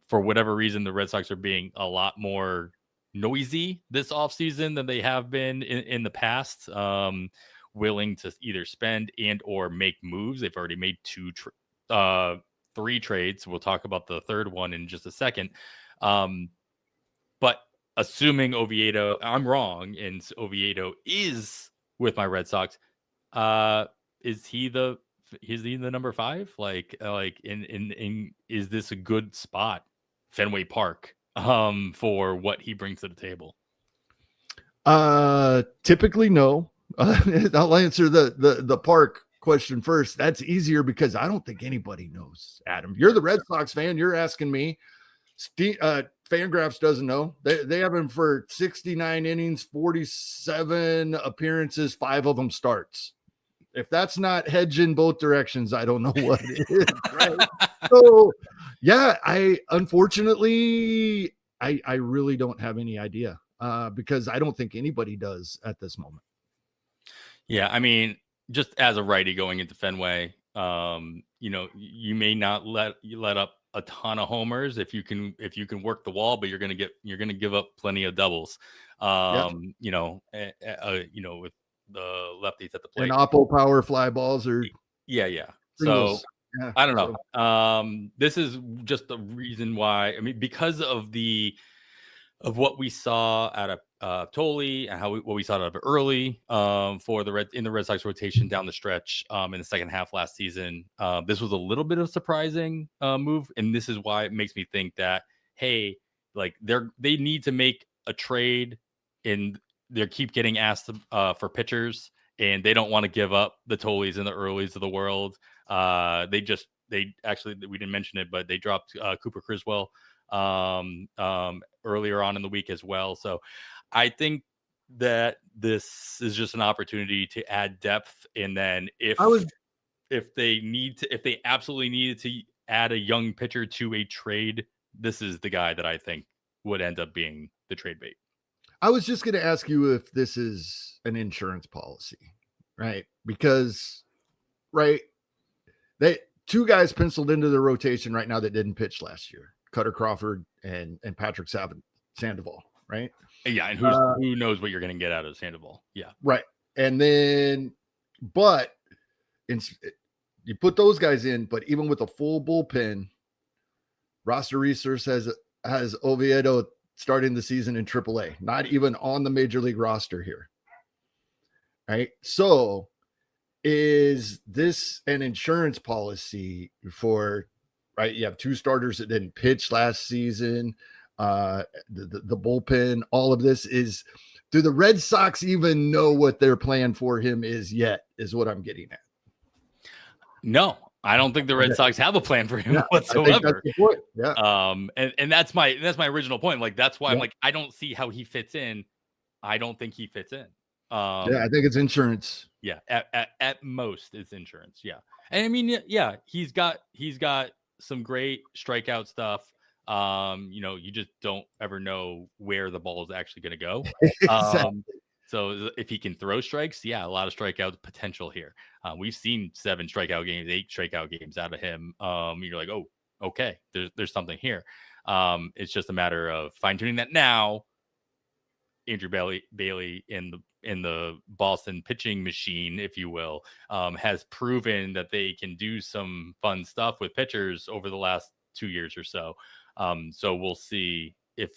For whatever reason, the Red Sox are being a lot more noisy this offseason than they have been in the past, willing to either spend and or make moves. They've already made 3 trades. We'll talk about the third one in just a second. But assuming I'm wrong, and Oviedo is with my Red Sox, is he the number 5? Like is this a good spot, Fenway Park, for what he brings to the table? Typically no. I'll answer the park question first. That's easier because I don't think anybody knows, Adam. You're the Red Sox fan. You're asking me. Fangraphs doesn't know. They have him for 69 innings, 47 appearances, 5 of them starts. If that's not hedging both directions, I don't know what it is. Right? So, yeah, I really don't have any idea because I don't think anybody does at this moment. Yeah, I mean, just as a righty going into Fenway, you may not let up a ton of homers if you can work the wall, but you're gonna give up plenty of doubles. With the lefties at the plate. And Oppo power fly balls are So I don't know. This is just the reason why. I mean, because of what we saw out of Tolley and what we saw out of it early for the Red Sox rotation down the stretch in the second half last season. This was a little bit of a surprising move, and this is why it makes me think that, hey, like they need to make a trade, and they keep getting asked for pitchers, and they don't want to give up the Tolleys and the Earlys of the world. We didn't mention it, but they dropped Cooper Criswell earlier on in the week as well. So I think that this is just an opportunity to add depth. And then if they absolutely needed to add a young pitcher to a trade, this is the guy that I think would end up being the trade bait. I was just going to ask you if this is an insurance policy, right? Because, right, 2 guys penciled into the rotation right now that didn't pitch last year. Cutter Crawford and Patrick Sandoval, right? Yeah, and who knows what you're going to get out of Sandoval? Yeah, right. And then, but you put those guys in, but even with a full bullpen, roster research has Oviedo starting the season in AAA, not even on the major league roster here, right? So, is this an insurance policy for? Right, you have 2 starters that didn't pitch last season. The bullpen, all of this is. Do the Red Sox even know what their plan for him is yet? Is what I'm getting at. No, I don't think the Red Sox have a plan for him whatsoever. I think that's the point. Yeah. And that's my original point. Like, that's why I'm like, I don't see how he fits in. I don't think he fits in. I think it's insurance. Yeah, at most it's insurance. Yeah. And I mean, yeah, he's got some great strikeout stuff. You just don't ever know where the ball is actually going to go. Exactly. So if he can throw strikes, a lot of strikeout potential here. We've seen 7 strikeout games, 8 strikeout games out of him. You're like, oh, okay, there's something here. It's just a matter of fine tuning that now. Andrew Bailey in the Boston pitching machine, if you will, has proven that they can do some fun stuff with pitchers over the last 2 years or so. So we'll see if,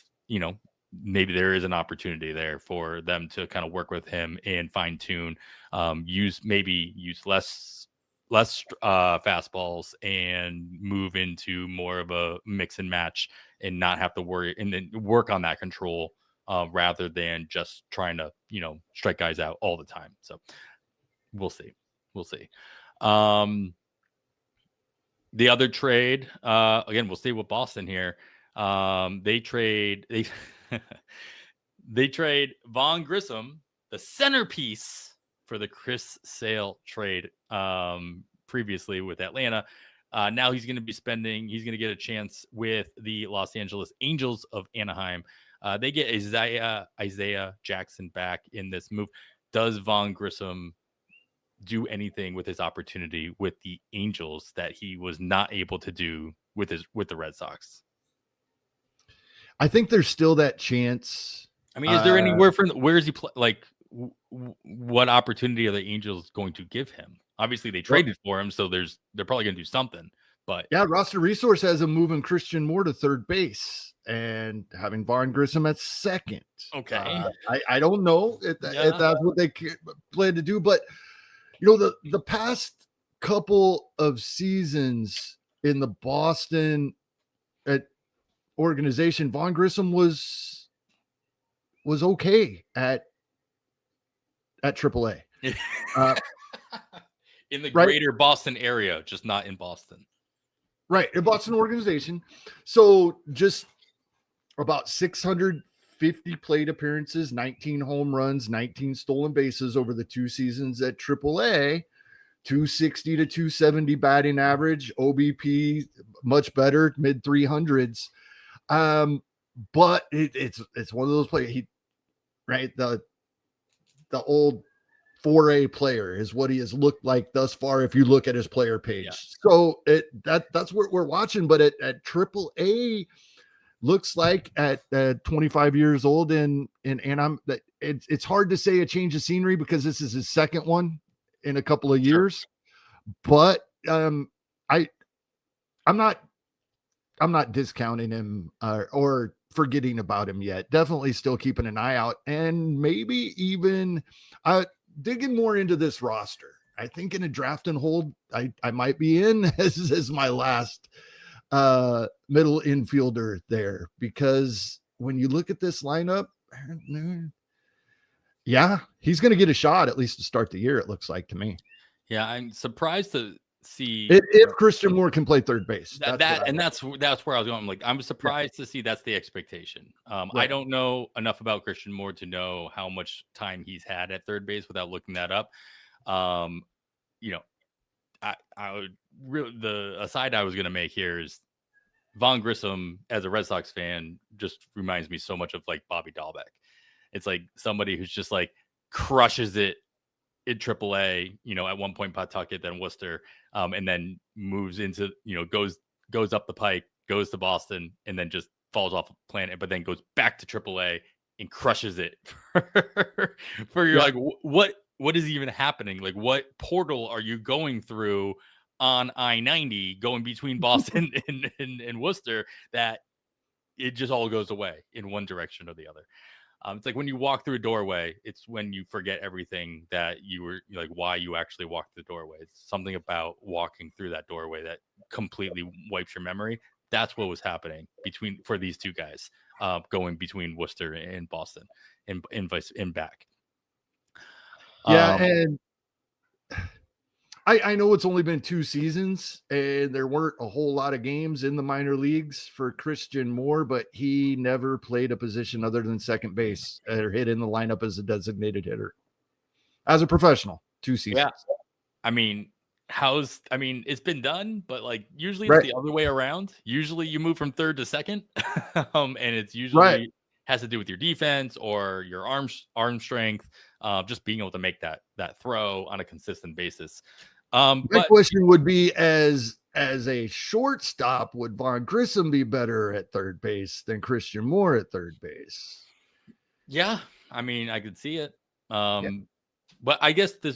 maybe there is an opportunity there for them to kind of work with him and fine tune, use less fastballs and move into more of a mix and match and not have to worry and then work on that control. Rather than just trying to, strike guys out all the time. So we'll see. The other trade, again, we'll stay with Boston here. They trade Vaughn Grissom, the centerpiece for the Chris Sale trade previously with Atlanta. Now he's going to get a chance with the Los Angeles Angels of Anaheim. They get Isaiah Jackson back in this move. Does Vaughn Grissom do anything with his opportunity with the Angels that he was not able to do with the Red Sox? I think there's still that chance. I mean, is there anywhere where is he like what opportunity are the Angels going to give him? Obviously they traded for him, so they're probably going to do something. But yeah, Roster Resource has him moving Christian Moore to third base and having Vaughn Grissom at second. Okay. I don't know if that's what they plan to do, but the past couple of seasons in the Boston organization, Vaughn Grissom was okay at AAA. In the greater Boston area, just not in Boston. Right, a Boston organization. So just about 650 plate appearances, 19 home runs, 19 stolen bases over the 2 seasons at AAA, 260 to 270 batting average, OBP much better, mid 300s. But it's one of those players. The old 4A player is what he has looked like thus far if you look at his player page. Yeah. So that's what we're watching, but at AAA looks like at 25 years old and it's hard to say a change of scenery because this is his second one in a couple of years. But I'm not discounting him or forgetting about him yet. Definitely still keeping an eye out and maybe even digging more into this roster. I think in a draft and hold, I might be in as my last middle infielder there, because when you look at this lineup, he's going to get a shot at least to start the year. It looks like to me. Yeah. I'm surprised to see if Christian Moore can play third base. That's where I was going. I'm surprised to see that's the expectation. Right. I don't know enough about Christian Moore to know how much time he's had at third base without looking that up. I would really, the aside I was going to make here is Vaughn Grissom as a Red Sox fan just reminds me so much of like Bobby Dahlbeck. It's like somebody who's just like crushes it in AAA, at one point Pawtucket, then Worcester, and then moves into, goes up the pike, goes to Boston, and then just falls off the planet, but then goes back to AAA and crushes it for you're like, what is even happening? Like, what portal are you going through on I-90 going between Boston and Worcester that it just all goes away in one direction or the other? It's like when you walk through a doorway, it's when you forget everything that you were like, why you actually walked the doorway. It's something about walking through that doorway that completely wipes your memory. That's what was happening for these two guys, going between Worcester and Boston and back. Yeah. And I know it's only been 2 seasons and there weren't a whole lot of games in the minor leagues for Christian Moore, but he never played a position other than second base or hit in the lineup as a designated hitter as a professional. 2 seasons. Yeah. I mean, it's been done, but like usually it's the other way around. Usually you move from third to second. And it's usually has to do with your defense or your arm strength, just being able to make that throw on a consistent basis. My question would be, as a shortstop, would Vaughn Grissom be better at third base than Christian Moore at third base? Yeah, I mean, I could see it. But I guess the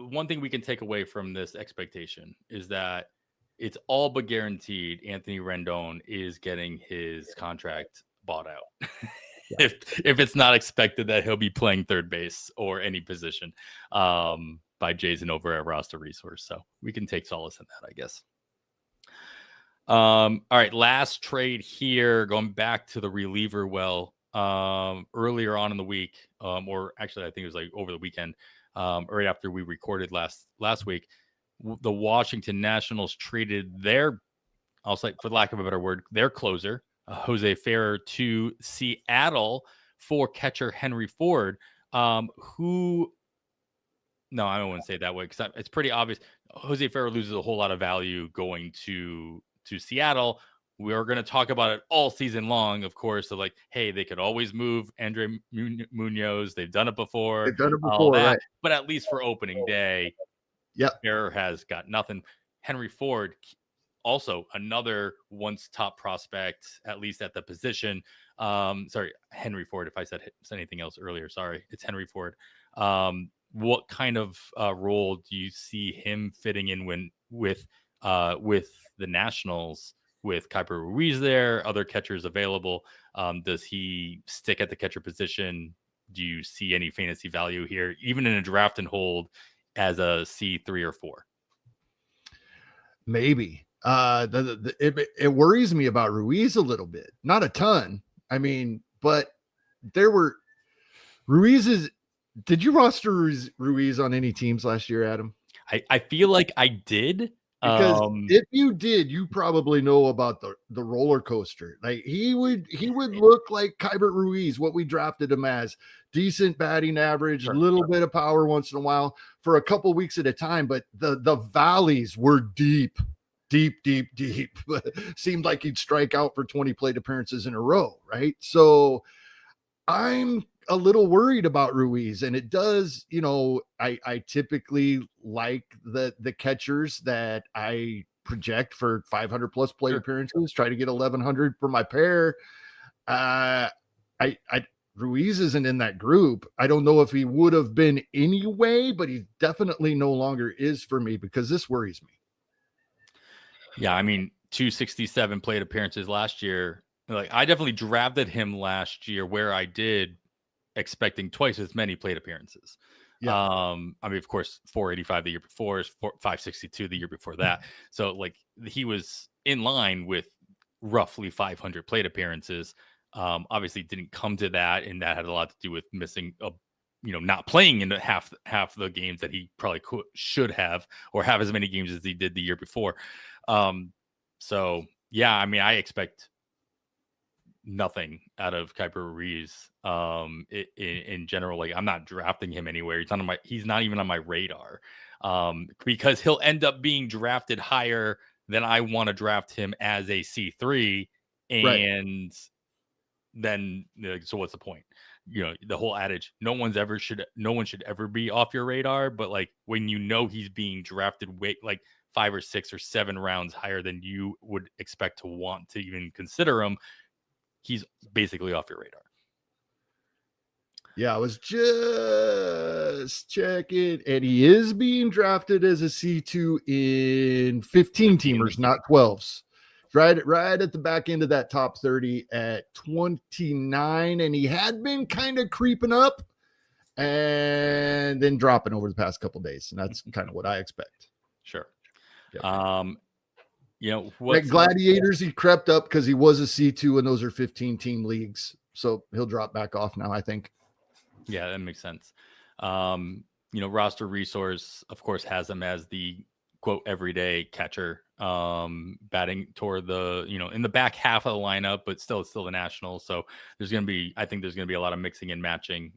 one thing we can take away from this expectation is that it's all but guaranteed Anthony Rendon is getting his contract bought out. If it's not expected that he'll be playing third base or any position by Jason over at Roster Resource. So we can take solace in that, I guess. All right, last trade here, going back to the reliever earlier on in the week, or actually I think it was like over the weekend, right after we recorded last week, the Washington Nationals traded their, I'll say for lack of a better word, their closer, Jose Ferrer, to Seattle for catcher Henry Ford, who, no, I don't want to say it that way because it's pretty obvious. Jose Ferrer loses a whole lot of value going to Seattle. We are going to talk about it all season long, of course. So like, hey, they could always move Andre Munoz. They've done it before. Right? But at least for opening day, Ferrer has got nothing. Henry Ford, also another once top prospect, at least at the position. Sorry, Henry Ford. If I said anything else earlier, sorry. It's Henry Ford. What kind of role do you see him fitting in with the Nationals? With Kuiper Ruiz there, other catchers available, does he stick at the catcher position? Do you see any fantasy value here, even in a draft and hold as a C3 or 4? Maybe. It worries me about Ruiz a little bit. Not a ton. I mean, but there were Ruiz's. Did you roster Ruiz on any teams last year, Adam? I feel like I did. Because if you did, you probably know about the roller coaster. Like he would look like Kuiper Ruiz, what we drafted him as. Decent batting average, a little bit of power once in a while for a couple weeks at a time. But the valleys were deep. Seemed like he'd strike out for 20 plate appearances in a row, right? So I'm a little worried about Ruiz, and it does, I typically like the catchers that I project for 500 plus plate appearances, try to get 1100 for my pair. Ruiz isn't in that group. I don't know if he would have been anyway, but he definitely no longer is for me because this worries me. Yeah, I mean, 267 plate appearances last year. Like I definitely drafted him last year where I did, expecting twice as many plate appearances. I mean, of course, 485 the year before, 562 the year before that. So like he was in line with roughly 500 plate appearances. Obviously didn't come to that. And that had a lot to do with missing not playing in half the games that he probably should have, or have as many games as he did the year before. So yeah, I mean, I expect nothing out of Kuiper Ruiz in general. Like I'm not drafting him anywhere. He's not even on my radar because he'll end up being drafted higher than I want to draft him as a C3. And then so what's the point? The whole adage, no one should ever be off your radar. But like when he's being drafted like 5 or 6 or 7 rounds higher than you would expect to want to even consider him, he's basically off your radar. Yeah, I was just checking, and he is being drafted as a C2 in 15 teamers, not 12s. Right at the back end of that top 30 at 29, and he had been kind of creeping up and then dropping over the past couple of days, and that's kind of what I expect. Sure. Like Gladiators, he crept up because he was a C2, and those are 15-team leagues. So he'll drop back off now, I think. Yeah, that makes sense. roster resource, of course, has him as the quote everyday catcher, batting toward the, in the back half of the lineup, but still it's still the Nationals. So I think there's going to be a lot of mixing and matching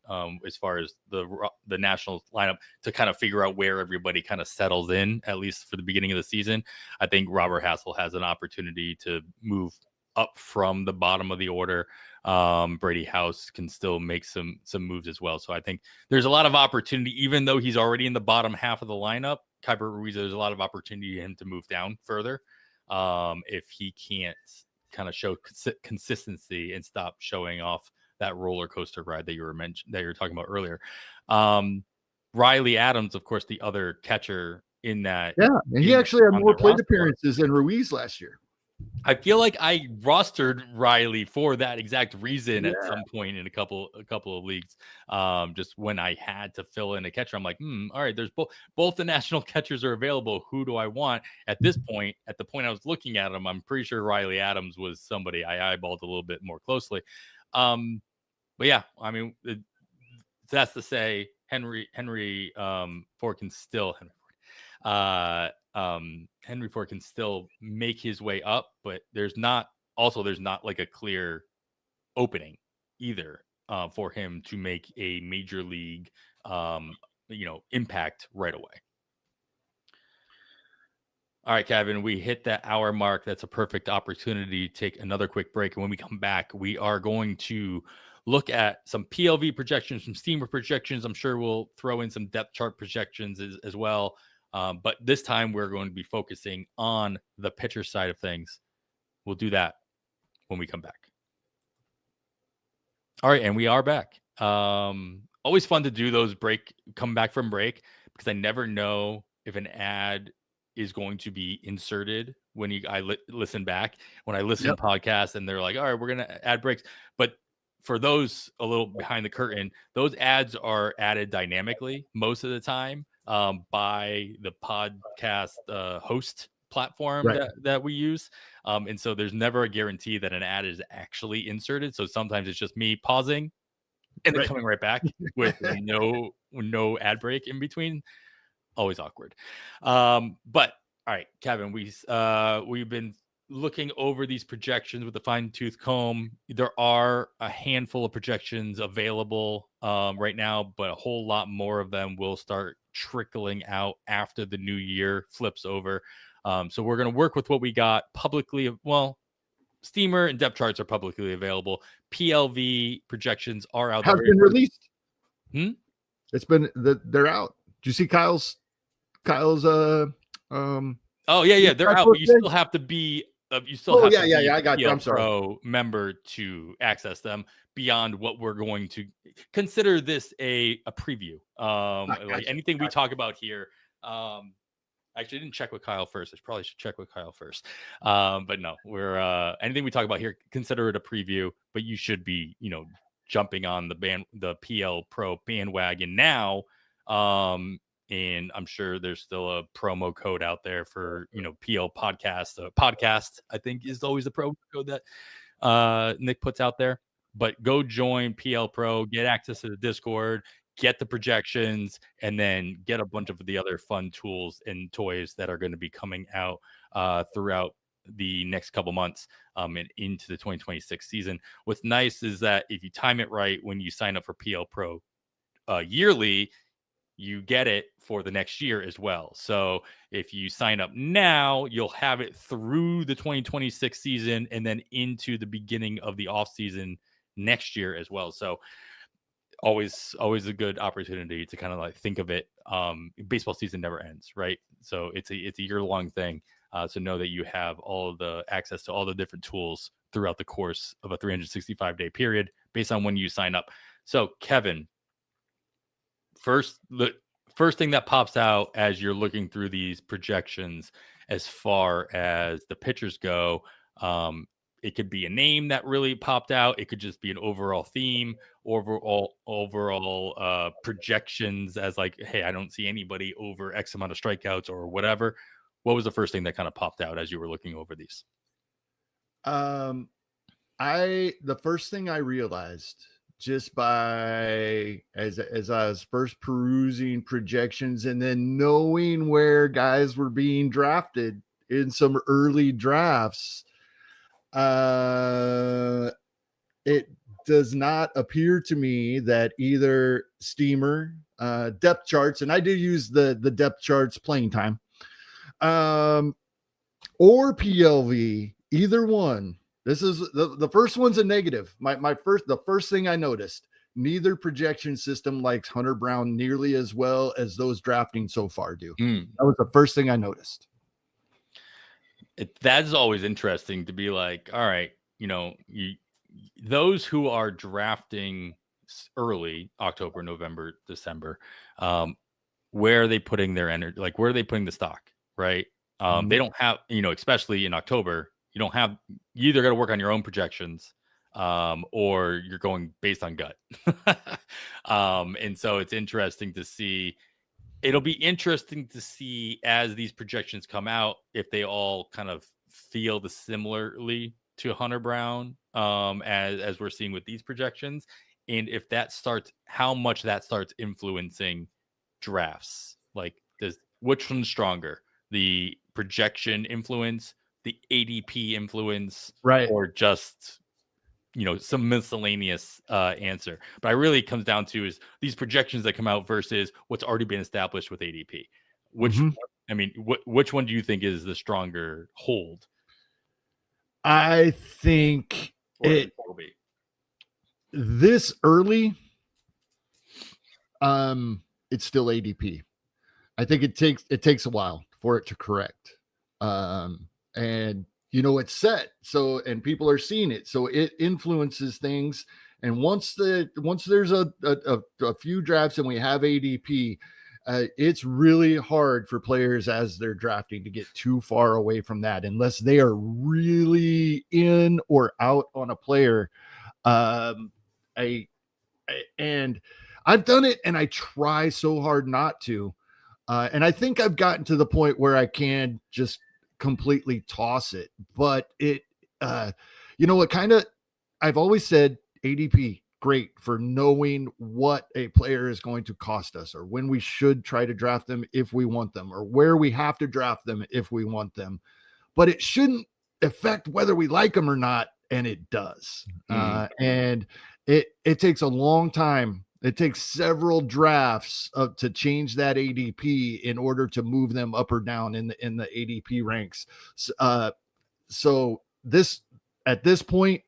as far as the Nationals lineup to kind of figure out where everybody kind of settles in, at least for the beginning of the season. I think Robert Hassel has an opportunity to move up from the bottom of the order. Brady House can still make some moves as well. So I think there's a lot of opportunity, even though he's already in the bottom half of the lineup. Kyber Ruiz, there's a lot of opportunity for him to move down further if he can't kind of show consistency and stop showing off that roller coaster ride that you were talking about earlier. Riley Adams, of course, the other catcher in that. Yeah, and he actually had more plate appearances than Ruiz last year. I feel like I rostered Riley for that exact reason at some point in a couple of leagues. Just when I had to fill in a catcher, I'm like, all right, there's both the national catchers are available. Who do I want? At this point, at the point I was looking at him, I'm pretty sure Riley Adams was somebody I eyeballed a little bit more closely. But yeah, I mean, that's to say Henry Ford can still Henry Ford can still make his way up, but there's not like a clear opening either for him to make a major league impact right away. All right, Kevin, we hit that hour mark. That's a perfect opportunity to take another quick break. And when we come back, we are going to look at some PLV projections, some steamer projections. I'm sure we'll throw in some depth chart projections as well. But this time we're going to be focusing on the pitcher side of things. We'll do that when we come back. All right, and we are back. Always fun to do those come back from break, because I never know if an ad is going to be inserted when I listen back. When I listen to podcasts and they're like, all right, we're going to add breaks. But for those a little behind the curtain, those ads are added dynamically most of the time by the podcast host platform that we use. And so there's never a guarantee that an ad is actually inserted. So sometimes it's just me pausing and then coming right back with no ad break in between. Always awkward. But all right, Kevin, we've been looking over these projections with a fine-tooth comb. There are a handful of projections available right now, but a whole lot more of them will start trickling out after the new year flips over. So we're going to work with what we got publicly. Well, steamer and depth charts are publicly available. PLV projections are out. Have been released. It's been they're out. Did you see Kyle's oh yeah, they're out, but you still have to be I got you. I'm sorry. Pro member to access them beyond what we're going to consider this a preview. Like anything we talk about here. Actually, I didn't check with Kyle first. I probably should check with Kyle first. But no, we're anything we talk about here, consider it a preview, but you should be, jumping on the PL Pro bandwagon now. And I'm sure there's still a promo code out there for, PL podcast. Podcast, I think, is always the promo code that Nick puts out there. But go join PL Pro, get access to the Discord, get the projections, and then get a bunch of the other fun tools and toys that are going to be coming out throughout the next couple months and into the 2026 season. What's nice is that if you time it right, when you sign up for PL Pro yearly, you get it for the next year as well. So if you sign up now, you'll have it through the 2026 season and then into the beginning of the off season next year as well. So always a good opportunity to kind of like think of it. Baseball season never ends, right? So it's a year-long thing. So know that you have all of the access to all the different tools throughout the course of a 365-day period based on when you sign up. So Kevin, the first thing that pops out as you're looking through these projections, as far as the pitchers go, it could be a name that really popped out. It could just be an overall theme, overall projections as like, hey, I don't see anybody over X amount of strikeouts or whatever. What was the first thing that kind of popped out as you were looking over these? The first thing I realized just by as I was first perusing projections and then knowing where guys were being drafted in some early drafts, it does not appear to me that either Steamer depth charts, and I do use the depth charts playing time, or PLV, either one. This is the first one's a negative. The first thing I noticed, neither projection system likes Hunter Brown nearly as well as those drafting so far do. That was the first thing I noticed. That's always interesting to be like, all right, those who are drafting early October, November, December, where are they putting their energy? Like, where are they putting the stock? Right. They don't have, especially in October, you either got to work on your own projections, or you're going based on gut. And so it's interesting to see. It'll be interesting to see as these projections come out, if they all kind of feel similarly to Hunter Brown, as we're seeing with these projections, and if how much that starts influencing drafts. Like, which one's stronger? The projection influence, the ADP influence, right? Or just some miscellaneous answer. But it really comes down to is these projections that come out versus what's already been established with ADP. Which one do you think is the stronger hold? I think it will be this early. It's still ADP. I think it takes a while for it to correct. And it's set. So, and people are seeing it. So it influences things. And once there's a few drafts and we have ADP, it's really hard for players as they're drafting to get too far away from that, unless they are really in or out on a player. And I've done it, and I try so hard not to. And I think I've gotten to the point where I can just completely toss it. But it, I've always said ADP, great for knowing what a player is going to cost us, or when we should try to draft them if we want them, or where we have to draft them if we want them. But it shouldn't affect whether we like them or not. And it does. And it takes a long time. It takes several drafts to change that ADP in order to move them up or down in the ADP ranks. So at this point,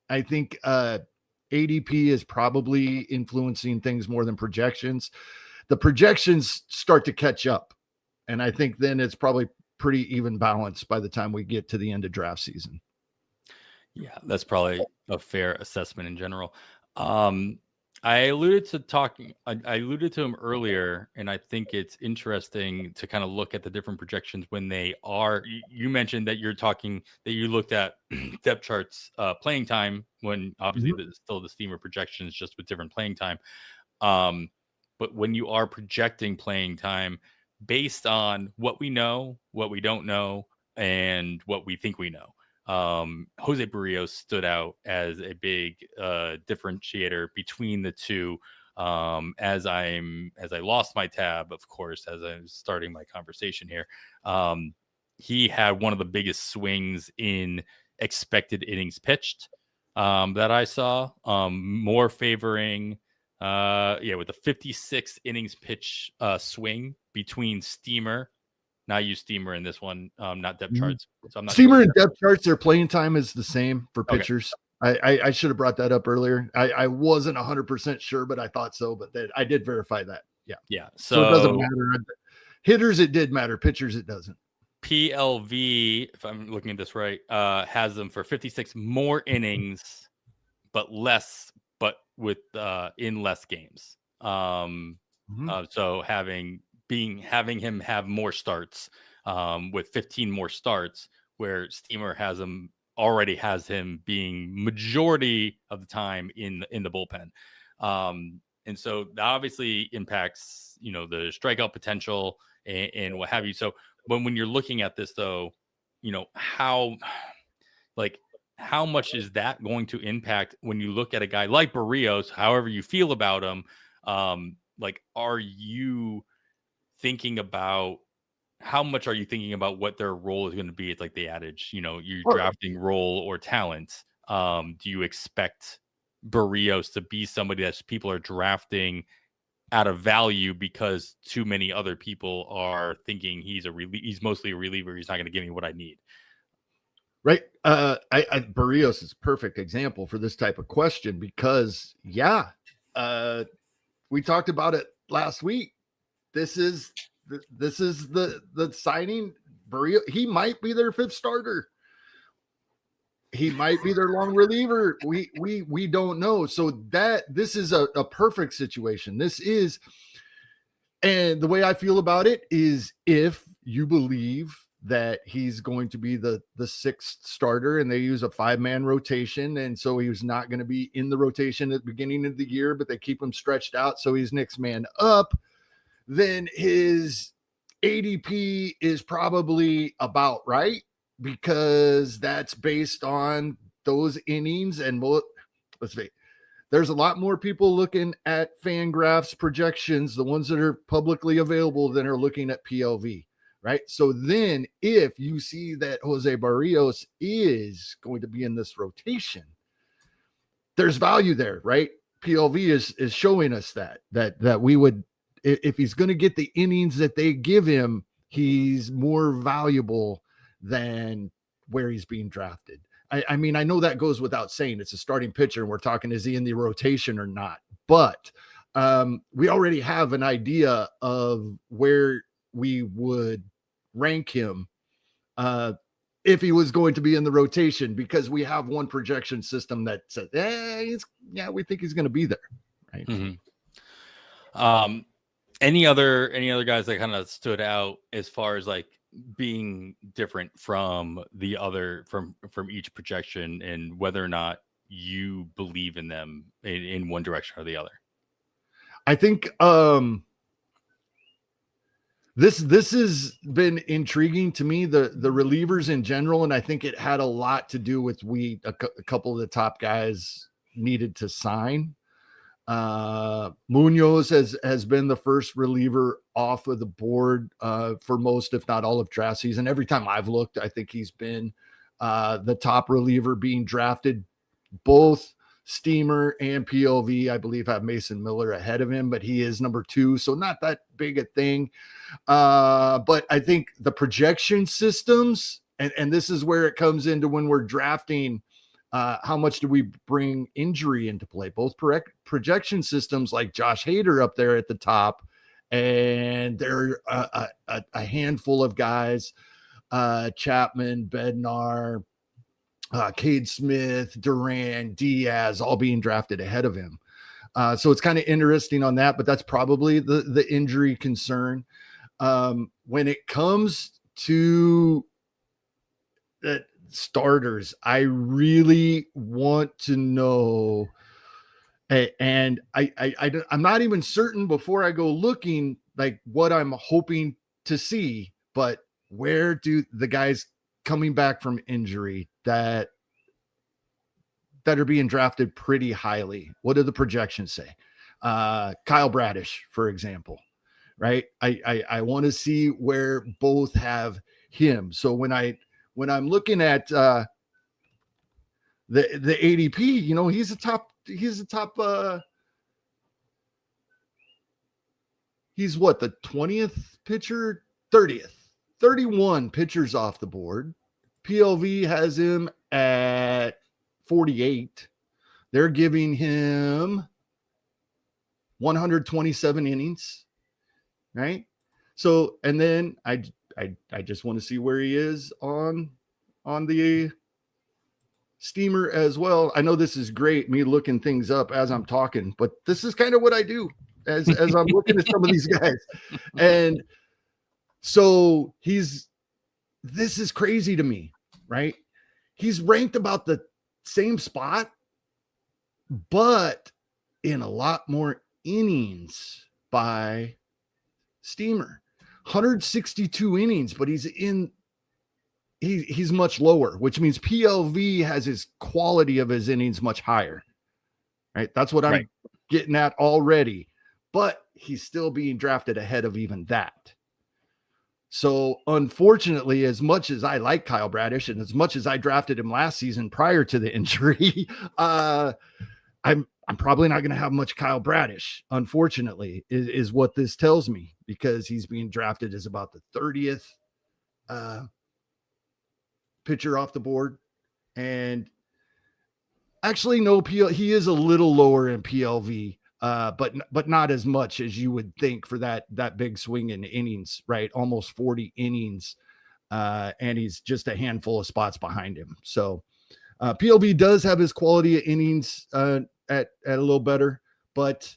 I think ADP is probably influencing things more than projections. The projections start to catch up, and I think then it's probably pretty even balanced by the time we get to the end of draft season. Yeah, that's probably a fair assessment in general. I alluded to him earlier, and I think it's interesting to kind of look at the different projections when they are. You mentioned that you looked at depth charts, playing time, when obviously there's still the Steamer projections, just with different playing time. But when you are projecting playing time based on what we know, what we don't know, and what we think we know, Jose Berrios stood out as a big differentiator between the two. As I lost my tab, of course, as I was starting my conversation here, he had one of the biggest swings in expected innings pitched that I saw, more favoring with the 56 innings pitch swing between Steamer. Now I use Steamer in this one, not depth charts. So I'm not Steamer and depth charts, their playing time is the same for pitchers. Okay. I should have brought that up earlier. I wasn't 100% sure, but I thought so. But I did verify that. Yeah. Yeah. So it doesn't matter. Hitters, it did matter. Pitchers, it doesn't. PLV, if I'm looking at this right, has them for 56 more innings, but with in less games. So having him have more starts, with 15 more starts, where Steamer already has him being majority of the time in the bullpen. And so that obviously impacts, the strikeout potential and what have you. So when you're looking at this, though, how, like, how much is that going to impact when you look at a guy like Berrios, however you feel about him? Like, are you thinking about how much are you thinking about what their role is going to be? It's like the adage, you're drafting role or talent. Do you expect Berrios to be somebody that people are drafting out of value because too many other people are thinking he's mostly a reliever, he's not going to give me what I need? Right. Berrios is a perfect example for this type of question because, we talked about it last week. This is the signing. Berrios, he might be their fifth starter. He might be their long reliever. We don't know. So this is a perfect situation. This is, and the way I feel about it is, if you believe that he's going to be the sixth starter and they use a 5-man rotation, and so he was not going to be in the rotation at the beginning of the year, but they keep him stretched out so he's next man up, then his ADP is probably about right, because that's based on those innings. And let's see, there's a lot more people looking at FanGraphs projections, the ones that are publicly available, than are looking at PLV. Right. So then if you see that Jose Berrios is going to be in this rotation, there's value there, right? PLV is showing us that we would, if he's going to get the innings that they give him, he's more valuable than where he's being drafted. I mean, I know that goes without saying. It's a starting pitcher, and we're talking, is he in the rotation or not? But we already have an idea of where we would rank him if he was going to be in the rotation, because we have one projection system that says, we think he's going to be there. Right. Mm-hmm. Any other guys that kind of stood out as far as like being different from the other, from each projection, and whether or not you believe in them in one direction or the other? I think this has been intriguing to me, the relievers in general, and I think it had a lot to do with a couple of the top guys needed to sign. Munoz has been the first reliever off of the board for most, if not all, of draft season. Every time I've looked, I think he's been the top reliever being drafted. Both Steamer and PLV, I believe, have Mason Miller ahead of him, but he is number 2, so not that big a thing. But I think the projection systems, and this is where it comes into when we're drafting, how much do we bring injury into play? Both projection systems, like Josh Hader up there at the top, and there are a handful of guys, Chapman, Bednar, Cade Smith, Duran, Diaz, all being drafted ahead of him. So it's kind of interesting on that, but that's probably the injury concern. When it comes to that starters, I really want to know, and I'm not even certain before I go looking, like what I'm hoping to see, but where do the guys coming back from injury that are being drafted pretty highly, what do the projections say? Kyle Bradish, for example, right? I want to see where both have him. So when I'm looking at the ADP, he's a top, he's what, the 20th pitcher, 30th, 31 pitchers off the board. PLV has him at 48. They're giving him 127 innings, right? So, and then I just want to see where he is on the Steamer as well. I know this is great, me looking things up as I'm talking, but this is kind of what I do as I'm looking at some of these guys. And so this is crazy to me, right? He's ranked about the same spot, but in a lot more innings by Steamer. 162 innings, but he's in he's much lower, which means PLV has his quality of his innings much higher. Right. That's what I'm getting at already. But he's still being drafted ahead of even that. So unfortunately, as much as I like Kyle Bradish and as much as I drafted him last season prior to the injury, I'm probably not going to have much Kyle Bradish, unfortunately, is what this tells me, because he's being drafted as about the 30th pitcher off the board. And actually, no, he is a little lower in PLV, but not as much as you would think for that big swing in innings, right? Almost 40 innings, and he's just a handful of spots behind him. So PLV does have his quality of innings at a little better, but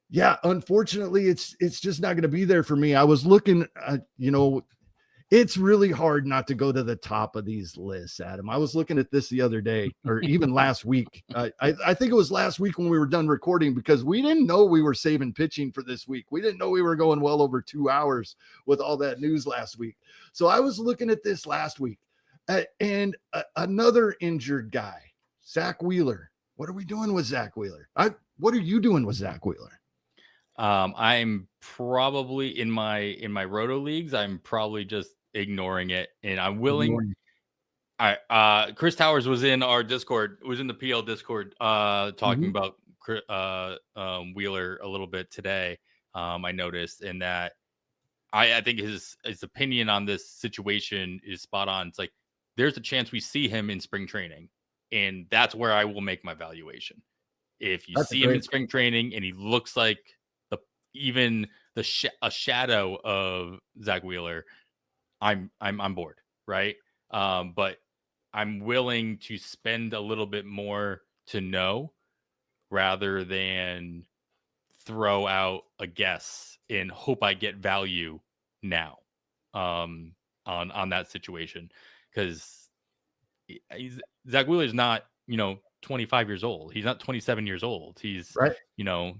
yeah, unfortunately, it's just not going to be there for me. I was looking, it's really hard not to go to the top of these lists, Adam. I was looking at this the other day, or even last week. I think it was last week when we were done recording, because we didn't know we were saving pitching for this week. We didn't know we were going well over 2 hours with all that news last week. So I was looking at this last week, and another injured guy, Zack Wheeler. What are we doing with Zack Wheeler? What are you doing with Zack Wheeler? I'm probably in my roto leagues. I'm probably just ignoring it, and I'm willing. Chris Towers was in our Discord, was in the PL Discord, talking about Wheeler a little bit today. I noticed, and that I think his opinion on this situation is spot on. It's like, there's a chance we see him in spring training, and that's where I will make my valuation. If you see him in spring training and he looks like a shadow of Zack Wheeler, I'm on board, right? But I'm willing to spend a little bit more to know, rather than throw out a guess and hope I get value now on that situation, because Zack Wheeler's not 25 years old. He's not 27 years old. He's right.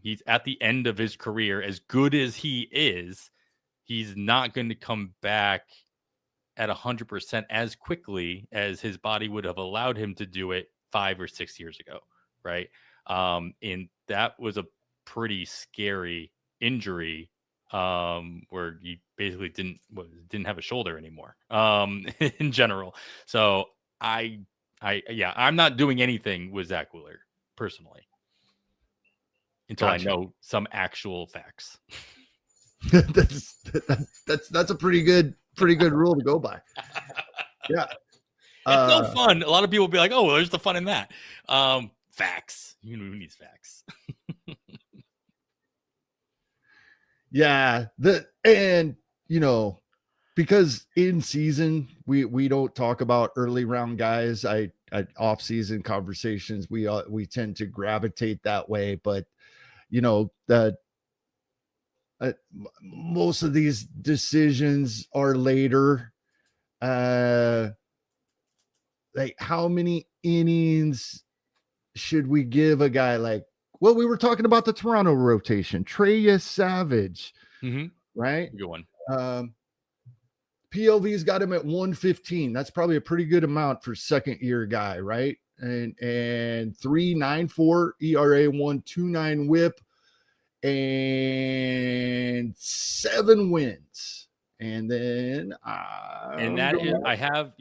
He's at the end of his career. As good as he is, he's not going to come back at 100% as quickly as his body would have allowed him to do it 5 or 6 years ago, right? And that was a pretty scary injury, where he basically didn't have a shoulder anymore, in general. So I'm not doing anything with Zack Wheeler personally until I know some actual facts. That's a pretty good rule to go by. Yeah. It's no fun. A lot of people will be like, oh, well, there's the fun in that. Facts. Who needs facts? Yeah. Because in season, we don't talk about early round guys. Off season conversations, we tend to gravitate that way, but most of these decisions are later. Like, how many innings should we give a guy like, well, we were talking about the Toronto rotation, Trey Savage, right? Good one. PLV's got him at 115. That's probably a pretty good amount for second year guy, right? And 3.94 ERA, 1.29 WHIP, and 7 wins. And then I have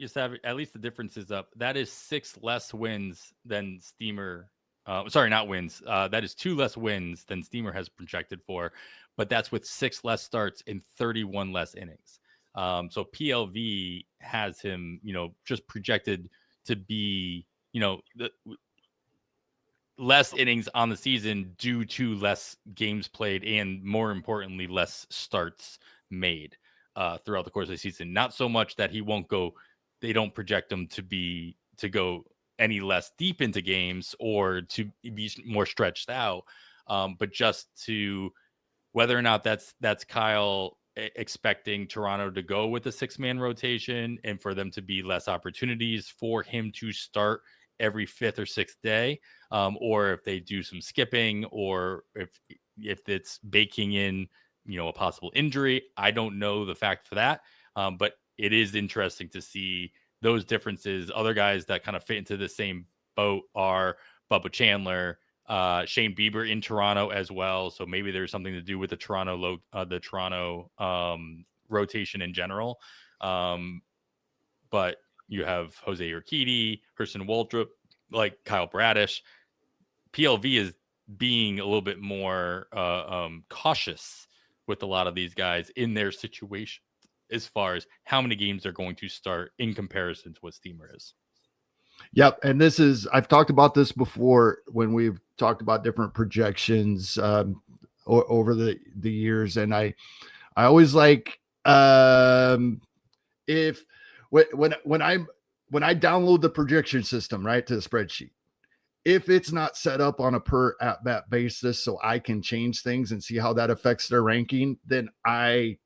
at least the difference is up. That is 6 less wins than Steamer. Sorry, not wins. That is 2 less wins than Steamer has projected for, but that's with 6 less starts and 31 less innings. So PLV has him, just projected to be, less innings on the season due to less games played and, more importantly, less starts made throughout the course of the season. Not so much that he won't go. They don't project him to go any less deep into games or to be more stretched out, but just to whether or not that's Kyle expecting Toronto to go with a 6-man rotation and for them to be less opportunities for him to start every 5th or 6th day, or if they do some skipping, or if it's baking in, a possible injury. I don't know the fact for that. But it is interesting to see those differences. Other guys that kind of fit into the same boat are Bubba Chandler, Shane Bieber in Toronto as well. So maybe there's something to do with the Toronto rotation in general. But you have Jose Urquidy, Hurston Waldrop, like Kyle Bradish. PLV is being a little bit more cautious with a lot of these guys in their situation as far as how many games they're going to start in comparison to what Steamer is. Yep. And I've talked about this before when we've talked about different projections over the years. And I always like, if when I download the projection system, right, to the spreadsheet, if it's not set up on a per at bat basis, so I can change things and see how that affects their ranking, then I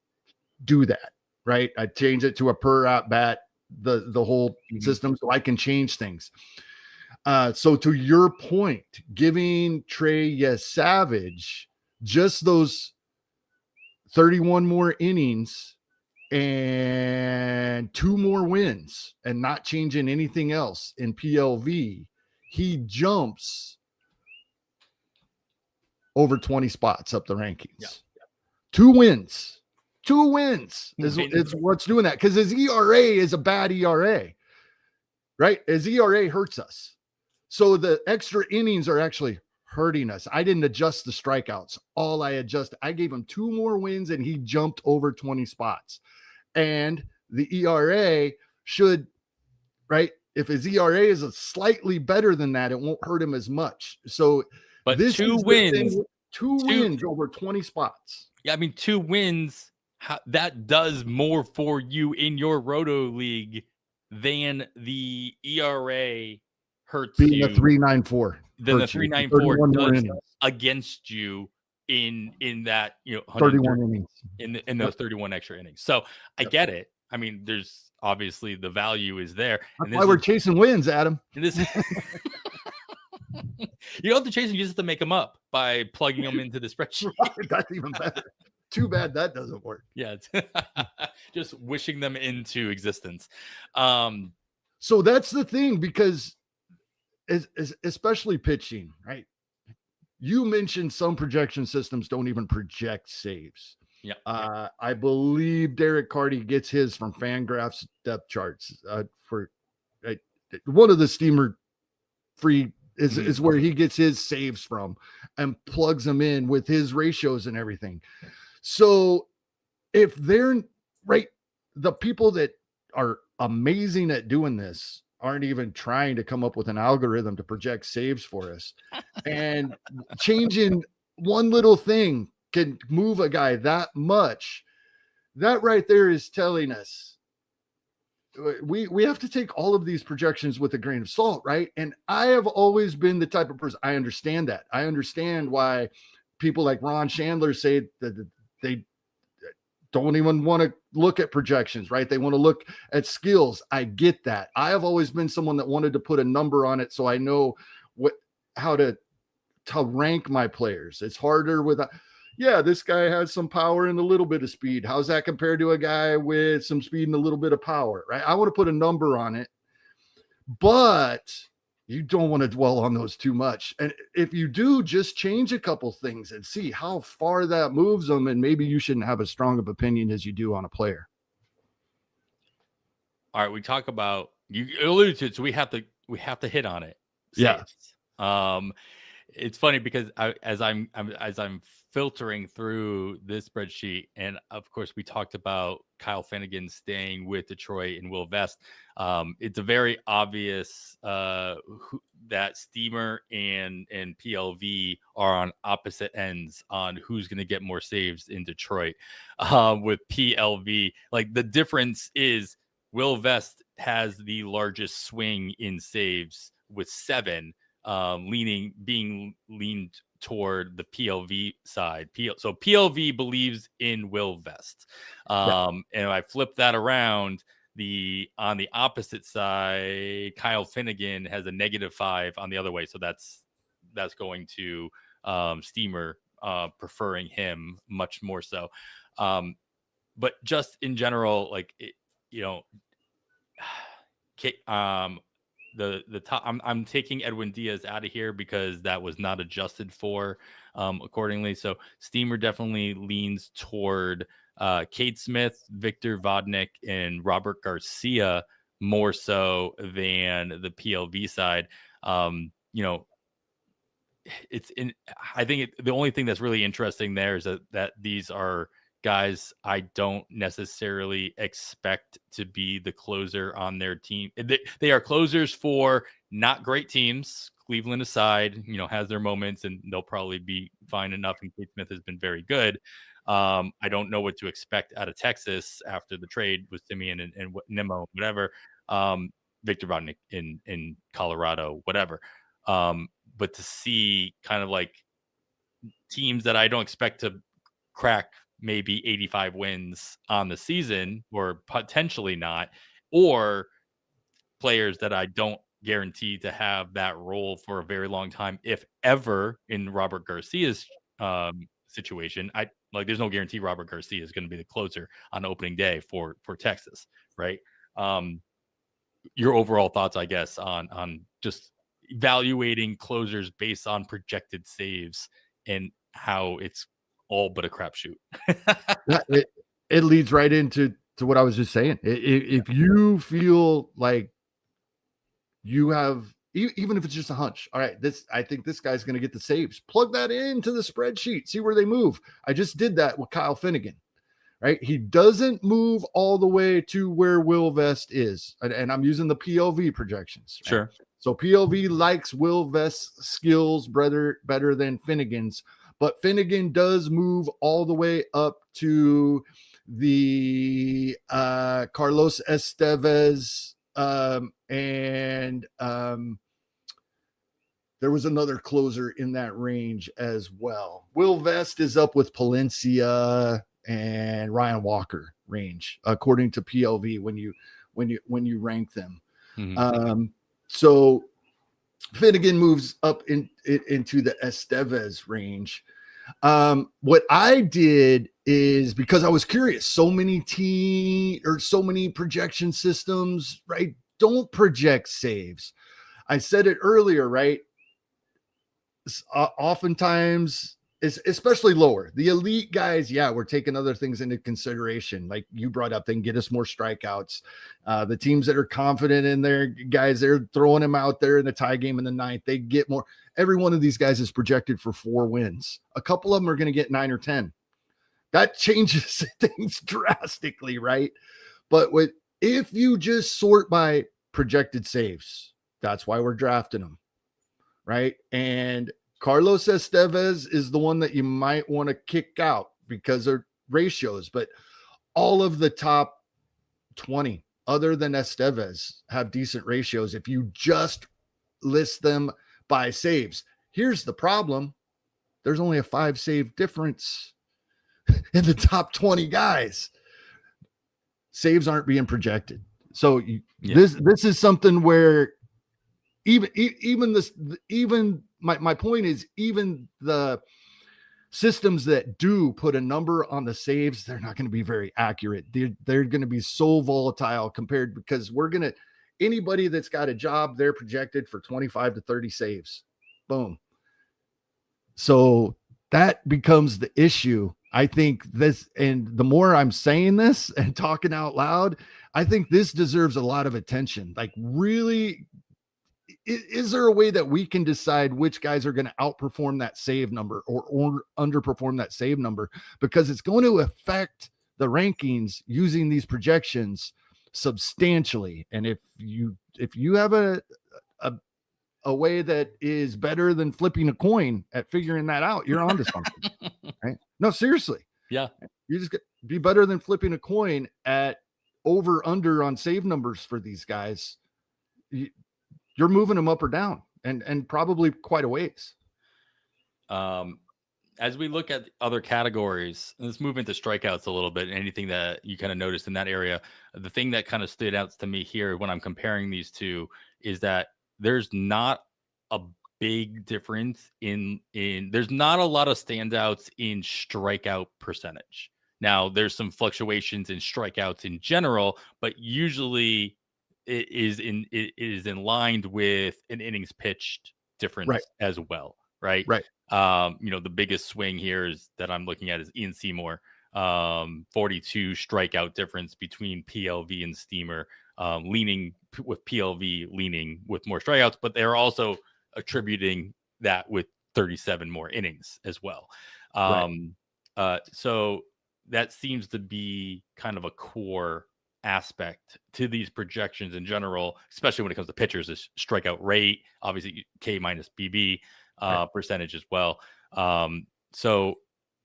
do that, right? I change it to a per at bat, the whole system, so I can change things. So to your point, giving Trey Savage just those 31 more innings and 2 more wins and not changing anything else in PLV, he jumps over 20 spots up the rankings. Yeah. 2 wins is what's doing that, because his ERA is a bad ERA, right? His ERA hurts us. So the extra innings are actually hurting us. I didn't adjust the strikeouts. I gave him 2 more wins and he jumped over 20 spots. And the ERA should, right? If his ERA is slightly better than that, it won't hurt him as much. So, but this 2 wins, 2 wins over 20 spots. Yeah, I mean, 2 wins, that does more for you in your Roto League than the ERA hurts being you. a 3.94. Than the 3.94 does against you in that, 31 innings in those 31 extra innings. So I get it. I mean, there's obviously the value is there. That's why we're chasing wins, Adam. You don't have to chase them, you just have to make them up by plugging them into the spreadsheet. Right, that's even better. Too bad that doesn't work. Yeah, just wishing them into existence. So that's the thing, because especially pitching, right? You mentioned some projection systems don't even project saves. Yeah. I believe Derek Carty gets his from Fangraphs depth charts for one of the Steamer free is where he gets his saves from and plugs them in with his ratios and everything. So if they're right, the people that are amazing at doing this aren't even trying to come up with an algorithm to project saves for us. And changing one little thing can move a guy that much. That right there is telling us we have to take all of these projections with a grain of salt, right? And I have always been the type of person, I understand that. I understand why people like Ron Chandler say that they don't even want to look at projections, right? They want to look at skills. I get that. I have always been someone that wanted to put a number on it so I know how to rank my players. It's harder with this guy has some power and a little bit of speed. How's that compared to a guy with some speed and a little bit of power, right? I want to put a number on it, but you don't want to dwell on those too much. And if you do, just change a couple things and see how far that moves them. And maybe you shouldn't have as strong of opinion as you do on a player. All right. We talk about, you alluded to it, so we have to hit on it. Saves. Yeah. It's funny because as I'm filtering through this spreadsheet, and of course we talked about Kyle Finnegan staying with Detroit and Will Vest. It's a very obvious that Steamer and PLV are on opposite ends on who's going to get more saves in Detroit. With PLV, like the difference is Will Vest has the largest swing in saves with 7. Being leaned toward the PLV side. So PLV believes in Will Vest. And if I flip that around, on the opposite side, Kyle Finnegan has a -5 on the other way. So that's going to Steamer preferring him much more so. But just in general, like the top. I'm taking Edwin Diaz out of here because that was not adjusted for accordingly. So Steamer definitely leans toward Cade Smith, Victor Vodnik, and Robert Garcia more so than the PLV side. I think the only thing that's really interesting there is that these are guys I don't necessarily expect to be the closer on their team. They are closers for not great teams. Cleveland aside, has their moments and they'll probably be fine enough. And Cade Smith has been very good. I don't know what to expect out of Texas after the trade with Simeon and Nemo, whatever. Victor Vodnik in Colorado, whatever. But to see kind of like teams that I don't expect to crack maybe 85 wins on the season or potentially not, or players that I don't guarantee to have that role for a very long time, if ever, in Robert Garcia's situation. There's no guarantee Robert Garcia is going to be the closer on opening day for Texas, right? Your overall thoughts, I guess, on just evaluating closers based on projected saves and how it's all but a crapshoot. It leads right into what I was just saying. If you feel like you have, even if it's just a hunch, all right, I think this guy's going to get the saves, plug that into the spreadsheet, see where they move. I just did that with Kyle Finnegan, right? He doesn't move all the way to where Will Vest is. And I'm using the PLV projections. Right? Sure. So PLV likes Will Vest's skills better than Finnegan's, but Finnegan does move all the way up to the Carlos Estevez, and there was another closer in that range as well. Will Vest is up with Palencia and Ryan Walker range, according to PLV when you rank them. Mm-hmm. So Finnegan moves up into the Estevez range. What I did is, because I was curious, so many projection systems, right, don't project saves. I said it earlier, right? Oftentimes, especially lower, the elite guys, we're taking other things into consideration. Like you brought up, they can get us more strikeouts. The teams that are confident in their guys, they're throwing them out there in the tie game in the ninth. They get more. Every one of these guys is projected for 4 wins. A couple of them are going to get 9 or 10. That changes things drastically, right? But if you just sort by projected saves, that's why we're drafting them, right? And Carlos Estevez is the one that you might want to kick out because of ratios, but all of the top 20 other than Estevez have decent ratios if you just list them by saves. Here's the problem. There's only a 5 save difference in the top 20 guys. Saves aren't being projected. So this is something where my point is, even the systems that do put a number on the saves, they're not going to be very accurate. They're going to be so volatile because anybody that's got a job, they're projected for 25 to 30 saves. Boom. So that becomes the issue. I think this, and the more I'm saying this and talking out loud, I think this deserves a lot of attention. Like, really, is there a way that we can decide which guys are going to outperform that save number or underperform that save number? Because it's going to affect the rankings using these projections substantially. And if you have a way that is better than flipping a coin at figuring that out, you're onto something, right? No, seriously. Yeah. You just be better than flipping a coin at over under on save numbers for these guys. You're moving them up or down and probably quite a ways. As we look at other categories, let's move into strikeouts a little bit. Anything that you kind of noticed in that area, the thing that kind of stood out to me here when I'm comparing these two is that there's not a big difference there's not a lot of standouts in strikeout percentage. Now, there's some fluctuations in strikeouts in general, but usually it is in line with an innings pitched difference as well, right? Right. The biggest swing here is that I'm looking at is Ian Seymour, 42 strikeout difference between PLV and Steamer, leaning with PLV leaning with more strikeouts, but they're also attributing that with 37 more innings as well. So that seems to be kind of a core aspect to these projections in general, especially when it comes to pitchers, is strikeout rate, obviously K minus BB percentage as well. So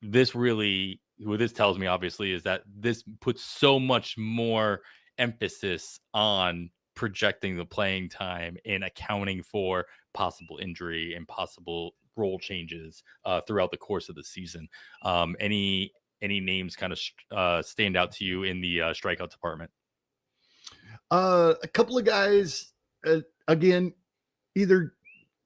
this really, what this tells me obviously is that this puts so much more emphasis on projecting the playing time and accounting for possible injury and possible role changes throughout the course of the season. Any names kind of stand out to you in the strikeout department? A couple of guys, again, either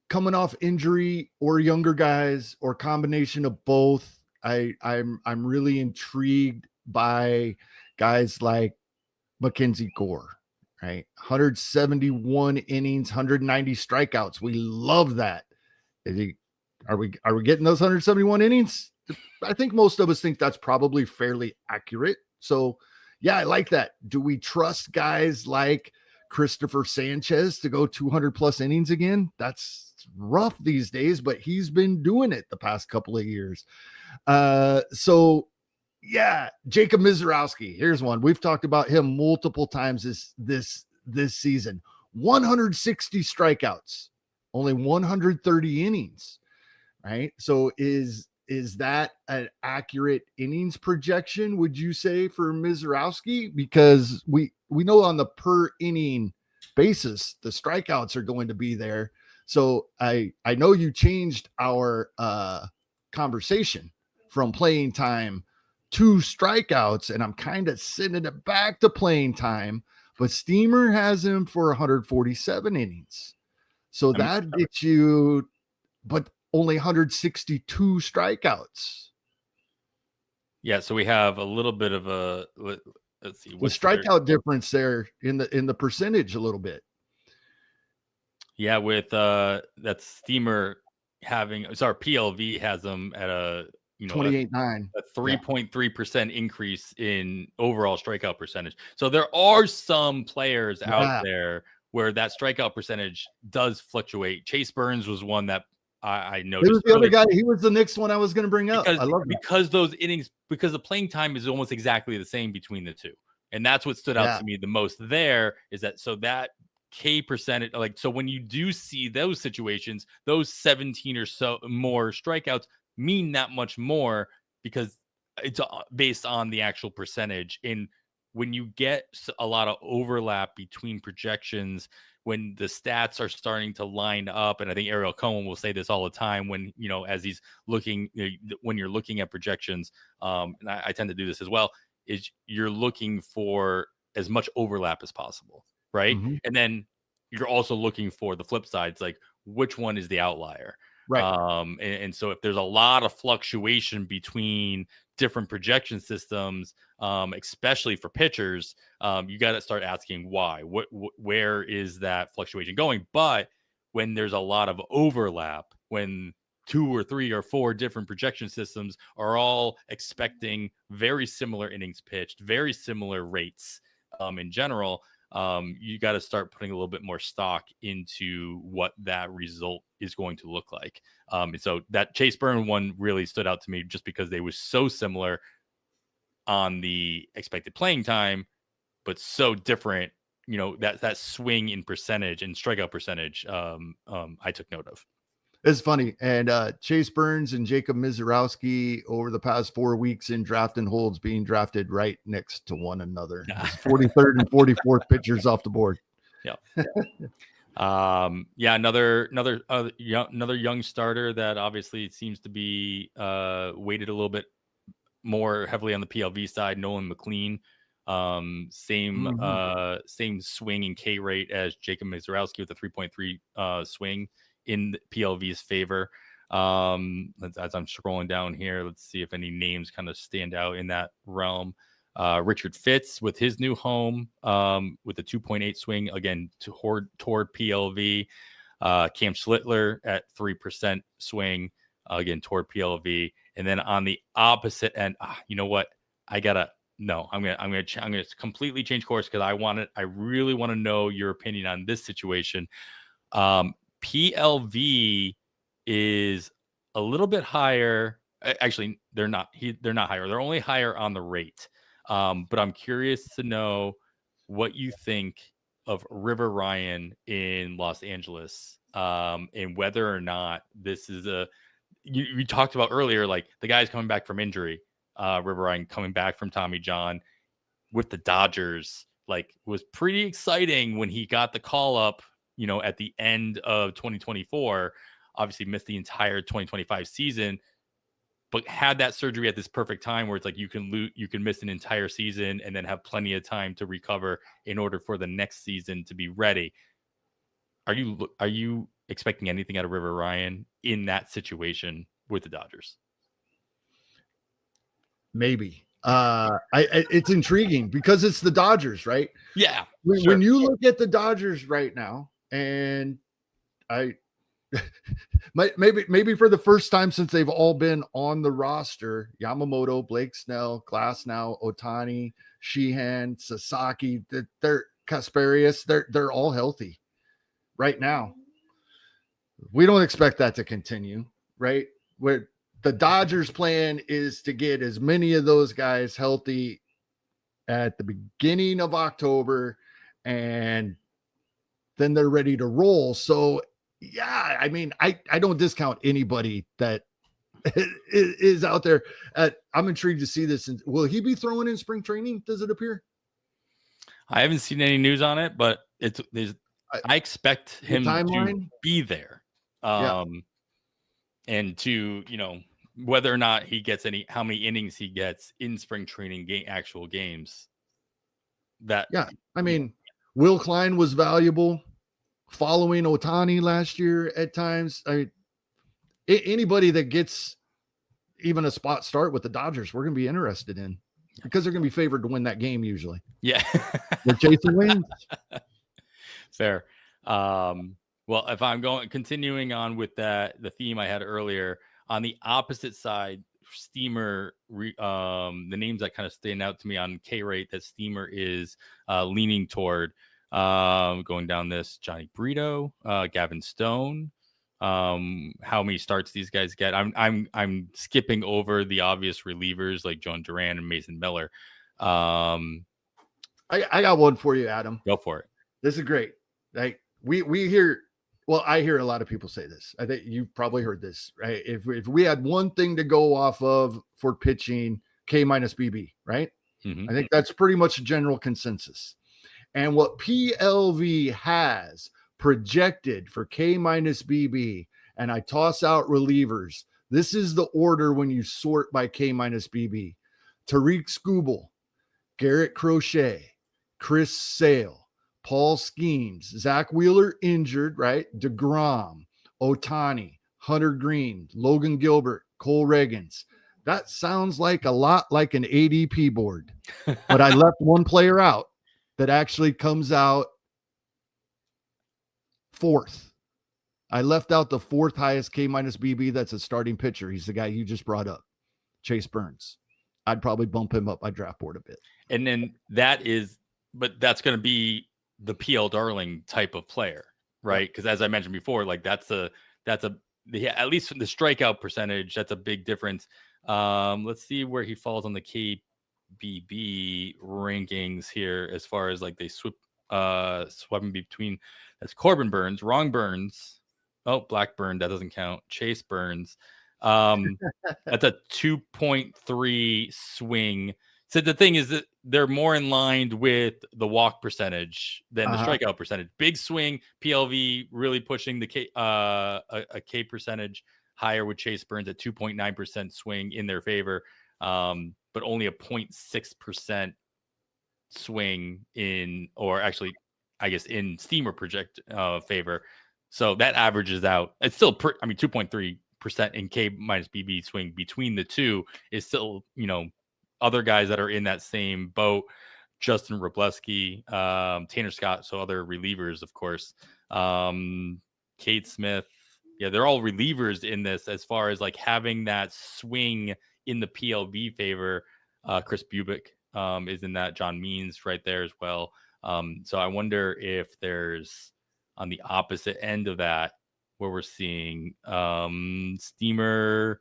coming off injury or younger guys or combination of both. I'm really intrigued by guys like Mackenzie Gore, right? 171 innings, 190 strikeouts. We love that. Are we getting those 171 innings? I think most of us think that's probably fairly accurate. So yeah, I like that. Do we trust guys like Christopher Sanchez to go 200 plus innings again? That's rough these days, but he's been doing it the past couple of years. So yeah, Jacob Mizorowski. Here's one. We've talked about him multiple times this season. 160 strikeouts, only 130 innings, right? So is that an accurate innings projection, would you say, for Mizorowski? Because we know on the per inning basis, the strikeouts are going to be there. So I know you changed our conversation from playing time to strikeouts, and I'm kind of sending it back to playing time, but Steamer has him for 147 innings. So that gets you, but only 162 strikeouts. Yeah, so we have a little bit of a, let's see, what's the strikeout difference there in the percentage a little bit. Yeah, with that Steamer PLV has them at a 28.9, a 3.3% increase in overall strikeout percentage. So there are some players out there where that strikeout percentage does fluctuate. Chase Burns was one that I noticed. He was the other guy. He was the next one I was going to bring up. I love that. Because those innings, because the playing time is almost exactly the same between the two. And that's what stood out to me the most there, is that so that K percentage, like, so when you do see those situations, those 17 or so more strikeouts mean that much more because it's based on the actual percentage. And when you get a lot of overlap between projections, when the stats are starting to line up, and I think Ariel Cohen will say this all the time when, as he's looking, when you're looking at projections, and I tend to do this as well, is you're looking for as much overlap as possible, right? Mm-hmm. And then you're also looking for the flip side. It's like, which one is the outlier? Right. And so if there's a lot of fluctuation between different projection systems, especially for pitchers, you got to start asking why. Where is that fluctuation going? But when there's a lot of overlap, when 2 or 3 or 4 different projection systems are all expecting very similar innings pitched, very similar rates in general, you got to start putting a little bit more stock into what that result is going to look like. And so that Chase Burn one really stood out to me just because they were so similar on the expected playing time, but so different, that swing in percentage and strikeout percentage, I took note of. It's funny. And Chase Burns and Jacob Mizorowski over the past 4 weeks in draft and holds being drafted right next to one another. 43rd and 44th pitchers off the board. Yeah. Another young starter that obviously seems to be weighted a little bit more heavily on the PLV side, Nolan McLean. Same swing and K rate as Jacob Mizorowski with a 3.3 swing in PLV's favor. As I'm scrolling down here, let's see if any names kind of stand out in that realm. Richard Fitz with his new home, with a 2.8 swing, again, toward PLV. Cam Schlittler at 3% swing, again, toward PLV. And then on the opposite end, you know what? I'm gonna completely change course because I really want to know your opinion on this situation. PLV is a little bit higher. Actually, they're not. They're not higher. They're only higher on the rate. But I'm curious to know what you think of River Ryan in Los Angeles, and whether or not this is you talked about earlier, like the guy's coming back from injury. River Ryan coming back from Tommy John with the Dodgers, like, was pretty exciting when he got the call up, at the end of 2024. Obviously missed the entire 2025 season, but had that surgery at this perfect time where it's like you can miss an entire season and then have plenty of time to recover in order for the next season to be ready. Are you expecting anything out of River Ryan in that situation with the Dodgers? Maybe. It's intriguing because it's the Dodgers, right? Yeah. When you look at the Dodgers right now, and maybe for the first time since they've all been on the roster, Yamamoto, Blake Snell, Glasnow, Ohtani, Sheehan, Sasaki, they're Kasperius, they're all healthy right now. We don't expect that to continue, right? Where the Dodgers' plan is to get as many of those guys healthy at the beginning of October, and then they're ready to roll. So, yeah, I mean, I don't discount anybody that is out there. I'm intrigued to see this. Will he be throwing in spring training? Does it appear? I haven't seen any news on it, but I expect him to be there. And to, whether or not he gets how many innings he gets in spring training actual games. I mean, Will Klein was valuable following Ohtani last year at times. I mean, anybody that gets even a spot start with the Dodgers, we're going to be interested in, because they're going to be favored to win that game usually. Yeah. They're chasing wins. Fair. Well, if I'm continuing on with the theme I had earlier, on the opposite side, Steamer, the names that kind of stand out to me on K rate that Steamer is leaning toward, going down this: Johnny Brito, Gavin Stone. How many starts these guys get? I'm skipping over the obvious relievers like John Duran and Mason Miller. I got one for you, Adam. Go for it. This is great. Like we hear. Well, I hear a lot of people say this. I think you've probably heard this, right? If we had one thing to go off of for pitching, K minus BB, right? Mm-hmm. I think that's pretty much a general consensus. And what PLV has projected for K minus BB, and I toss out relievers, this is the order when you sort by K minus BB: Tariq Skubal, Garrett Crochet, Chris Sale, Paul Skeens, Zack Wheeler injured, right? DeGrom, Ohtani, Hunter Green, Logan Gilbert, Cole Reagans. That sounds like a lot like an ADP board, but I left one player out that actually comes out fourth. I left out the fourth highest K minus BB. That's a starting pitcher. He's the guy you just brought up, Chase Burns. I'd probably bump him up my draft board a bit. And then but that's going to be the PL Darling type of player, right? Because as I mentioned before, like at least from the strikeout percentage, that's a big difference. Let's see where he falls on the KBB rankings here, as far as like they swapping between. That's Corbin Burns, wrong Burns. Oh, Blackburn, that doesn't count. Chase Burns. That's a 2.3 swing. So the thing is that they're more in line with the walk percentage than the strikeout percentage. Big swing, PLV really pushing the K percentage higher with Chase Burns at 2.9% swing in their favor, but only a 0.6% swing in Steamer project favor. So that averages out. It's still 2.3 percent in K minus BB swing between the two is still, other guys that are in that same boat. Justin Wrobleski, Tanner Scott, so other relievers, of course. Cade Smith. Yeah, they're all relievers in this as far as like having that swing in the PLV favor. Chris Bubick is in that. John Means right there as well. So I wonder if there's on the opposite end of that where we're seeing Steamer,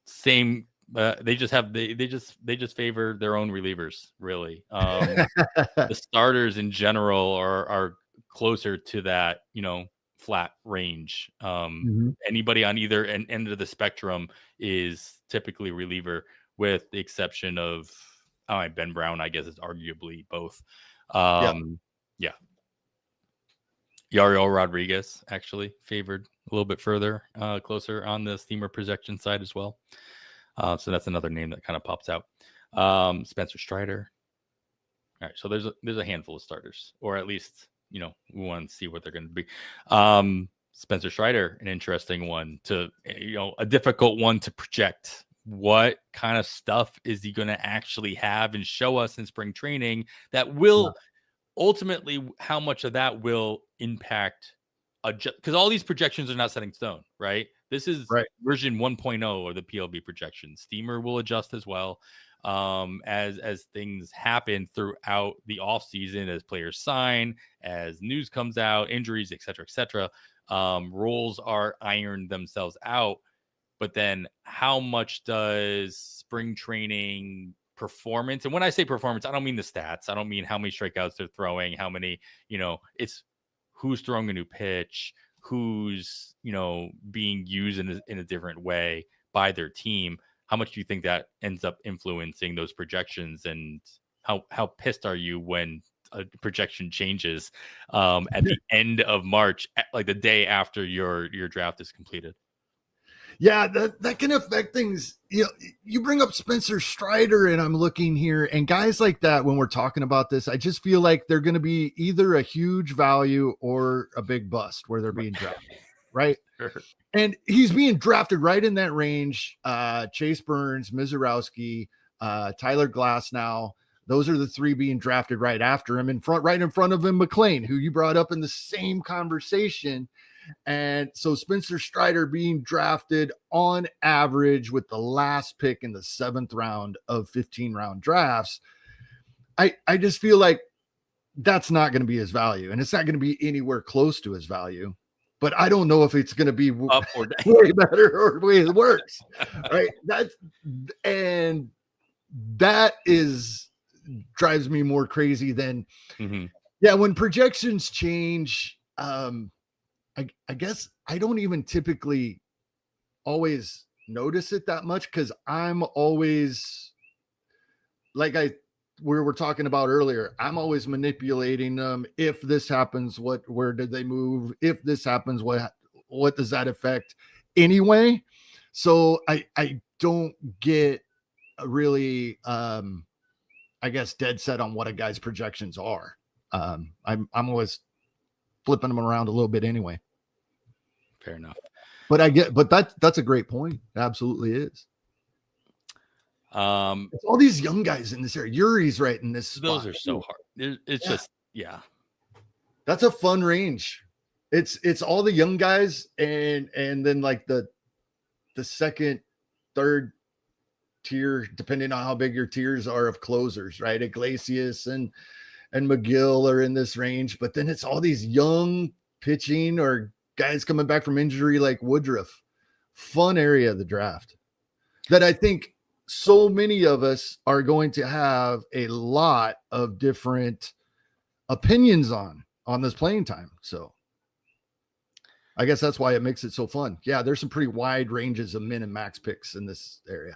same. They just favor their own relievers, really. The starters in general are closer to that, flat range. Anybody on either end of the spectrum is typically reliever, with the exception of Ben Brown, I guess, is arguably both. Yeah. Yariel Rodriguez actually favored a little bit further, closer on the Steamer projection side as well. So that's another name that kind of pops out. Spencer Strider. All right, so there's a handful of starters, or at least we want to see what they're going to be. Spencer Strider, an interesting one to a difficult one to project. What kind of stuff is he going to actually have and show us in spring training that will ultimately, how much of that will impact? Because all these projections are not set in stone, right? This is version 1.0 of the PLV projection. Steamer will adjust as well as things happen throughout the offseason, as players sign, as news comes out, injuries, et cetera, roles are ironed themselves out. But then how much does spring training performance, and when I say performance, I don't mean the stats. I don't mean how many strikeouts they're throwing, how many, it's who's throwing a new pitch, who's, being used in a different way by their team. How much do you think that ends up influencing those projections, and how pissed are you when a projection changes at the end of March, like the day after your draft is completed? Yeah, that can affect things. You bring up Spencer Strider, and I'm looking here, and guys like that, when we're talking about this, I just feel like they're going to be either a huge value or a big bust where they're being drafted, right? Sure. And he's being drafted right in that range. Chase Burns, Mizorowski, Tyler Glasnow. Those are the three being drafted right after him, right in front of him, McLean, who you brought up in the same conversation. And so Spencer Strider being drafted on average with the last pick in the 7th round of 15-round drafts. I just feel like that's not going to be his value, and it's not going to be anywhere close to his value. But I don't know if it's going to be up or down, way better or way worse, right? That drives me more crazy than when projections change. I guess I don't even typically always notice it that much, because I'm always, like we were talking about earlier, I'm always manipulating them. If this happens, where did they move? If this happens, what does that affect anyway? So I don't get really, I guess, dead set on what a guy's projections are. I'm always flipping them around a little bit anyway. Fair enough. But that's a great point. It absolutely is. It's all these young guys in this area. Yuri's right in this spot. Those are so hard. It's just that's a fun range. It's all the young guys, and then like the second, third tier, depending on how big your tiers are, of closers, right? Iglesias and McGill are in this range, but then it's all these young pitching or guys coming back from injury like Woodruff. Fun area of the draft that I think so many of us are going to have a lot of different opinions on this playing time. So I guess that's why it makes it so fun. Yeah, there's some pretty wide ranges of min and max picks in this area.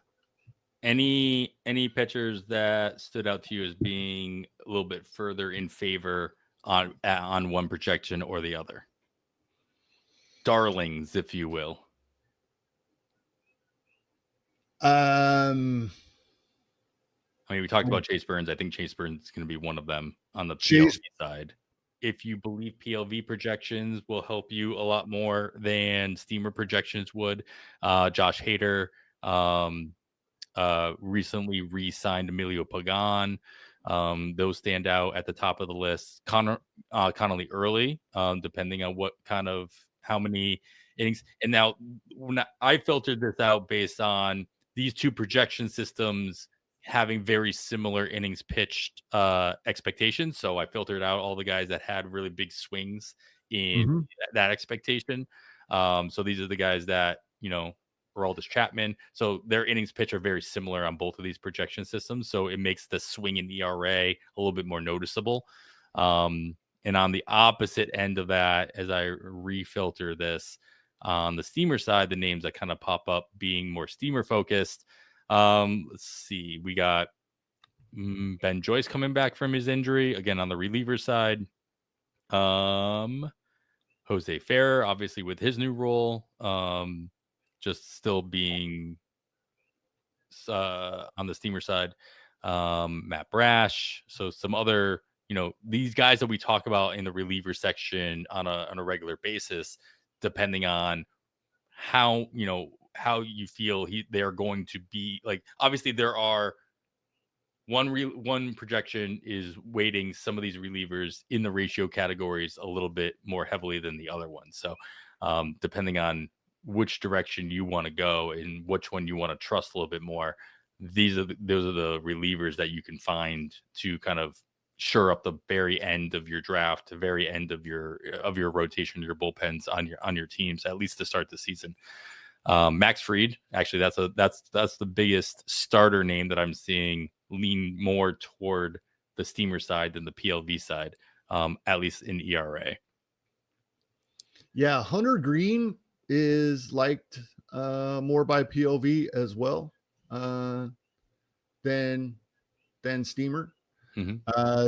Any pitchers that stood out to you as being a little bit further in favor on one projection or the other? Darlings, if you will. I mean, we talked about Chase Burns. I think Chase Burns is going to be one of them on the PLV side. if you believe PLV projections will help you a lot more than steamer projections would. Josh Hader recently re-signed Emilio Pagan. Those stand out at the top of the list. Connolly early, depending on what kind of how many innings. And now when I filtered this out based on these two projection systems having very similar innings pitched expectations. So I filtered out all the guys that had really big swings in that expectation. So these are the guys that, Aroldis Chapman. So their innings pitch are very similar on both of these projection systems. So it makes the swing in ERA a little bit more noticeable. And on the opposite end of that, as I refilter this, on the steamer side, the names that kind of pop up being more steamer focused. Let's see. We got Ben Joyce coming back from his injury. Again, on the reliever side. Jose Ferrer, obviously with his new role. Just still being on the steamer side. Matt Brash. So some other, these guys that we talk about in the reliever section on a regular basis, depending on how you feel they're going to be. Like, obviously there are one projection is weighting some of these relievers in the ratio categories a little bit more heavily than the other ones. So depending on which direction you want to go and which one you want to trust a little bit more, those are the relievers that you can find to kind of shore up the very end of your draft, the very end of your rotation, your bullpens on your teams, at least to start the season. Max Fried, actually, that's the biggest starter name that I'm seeing lean more toward the steamer side than the PLV side, at least in ERA. Yeah, Hunter Green is liked more by PLV as well than steamer.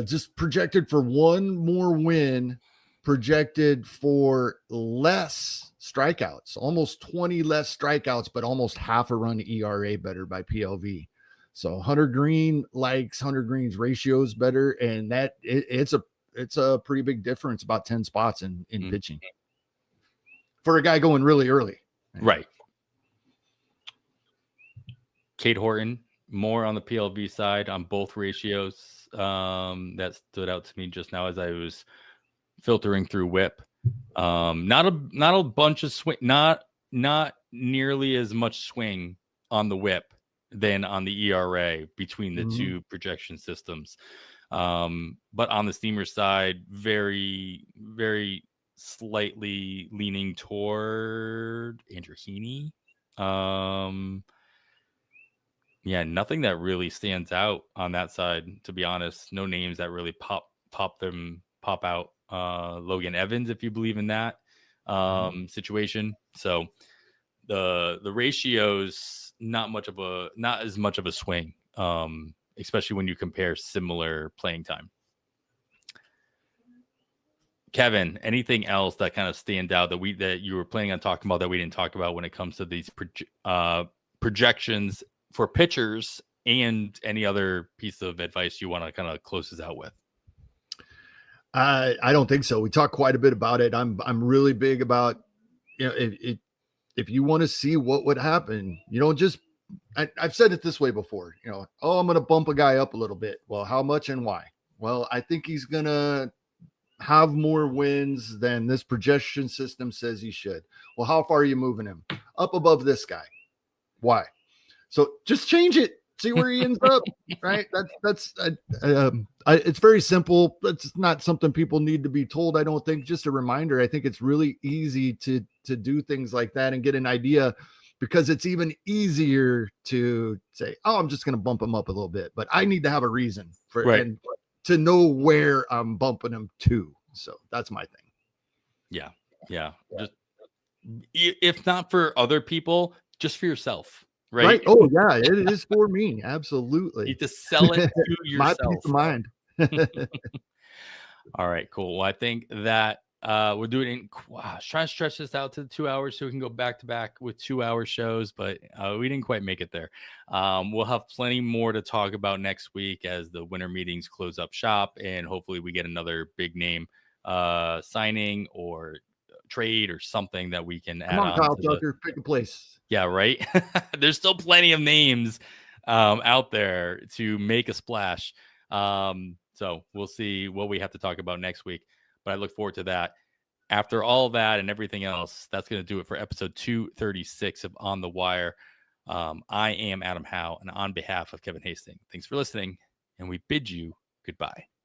Just projected for one more win, projected for less strikeouts, almost 20 less strikeouts, but almost half a run ERA better by PLV. So Hunter Green likes Hunter Green's ratios better, and that it's a pretty big difference, about 10 spots in pitching for a guy going really early. Right. Cade Horton, more on the PLV side on both ratios. That stood out to me just now as I was filtering through WHIP. Not a bunch of swing, not nearly as much swing on the WHIP than on the ERA between the two projection systems. But on the steamer side, very, very slightly leaning toward Andrew Heaney. Yeah, nothing that really stands out on that side, to be honest. No names that really pop out. Logan Evans, if you believe in that situation. So the ratios not as much of a swing, especially when you compare similar playing time. Kevin, anything else that kind of stand out that you were planning on talking about that we didn't talk about when it comes to these projections for pitchers, and any other piece of advice you want to kind of close us out with? I don't think so. We talked quite a bit about it. I'm really big about, if you want to see what would happen, I've said it this way before, I'm going to bump a guy up a little bit. Well, how much and why? Well, I think he's going to have more wins than this projection system says he should. Well, how far are you moving him? Up above this guy. Why? So just change it. See where he ends up, right? It's very simple. It's not something people need to be told. I don't think. Just a reminder. I think it's really easy to do things like that and get an idea, because it's even easier to say, "Oh, I'm just going to bump him up a little bit," but I need to have a reason for right. and to know where I'm bumping him to. So that's my thing. Yeah. Just, if not for other people, just for yourself. Right. Oh yeah, it is for me. Absolutely. You need to sell it to yourself. My peace of mind. All right, cool. Well, I think that we're doing trying to stretch this out to 2 hours so we can go back to back with 2-hour shows, but we didn't quite make it there. We'll have plenty more to talk about next week as the winter meetings close up shop, and hopefully we get another big name signing or trade or something that we can add Come on, on Kyle to Tucker, pick a place. Yeah, right. There's still plenty of names out there to make a splash. So we'll see what we have to talk about next week. But I look forward to that. After all that and everything else, that's going to do it for episode 236 of On the Wire. I am Adam Howe, and on behalf of Kevin Hasting, thanks for listening, and we bid you goodbye.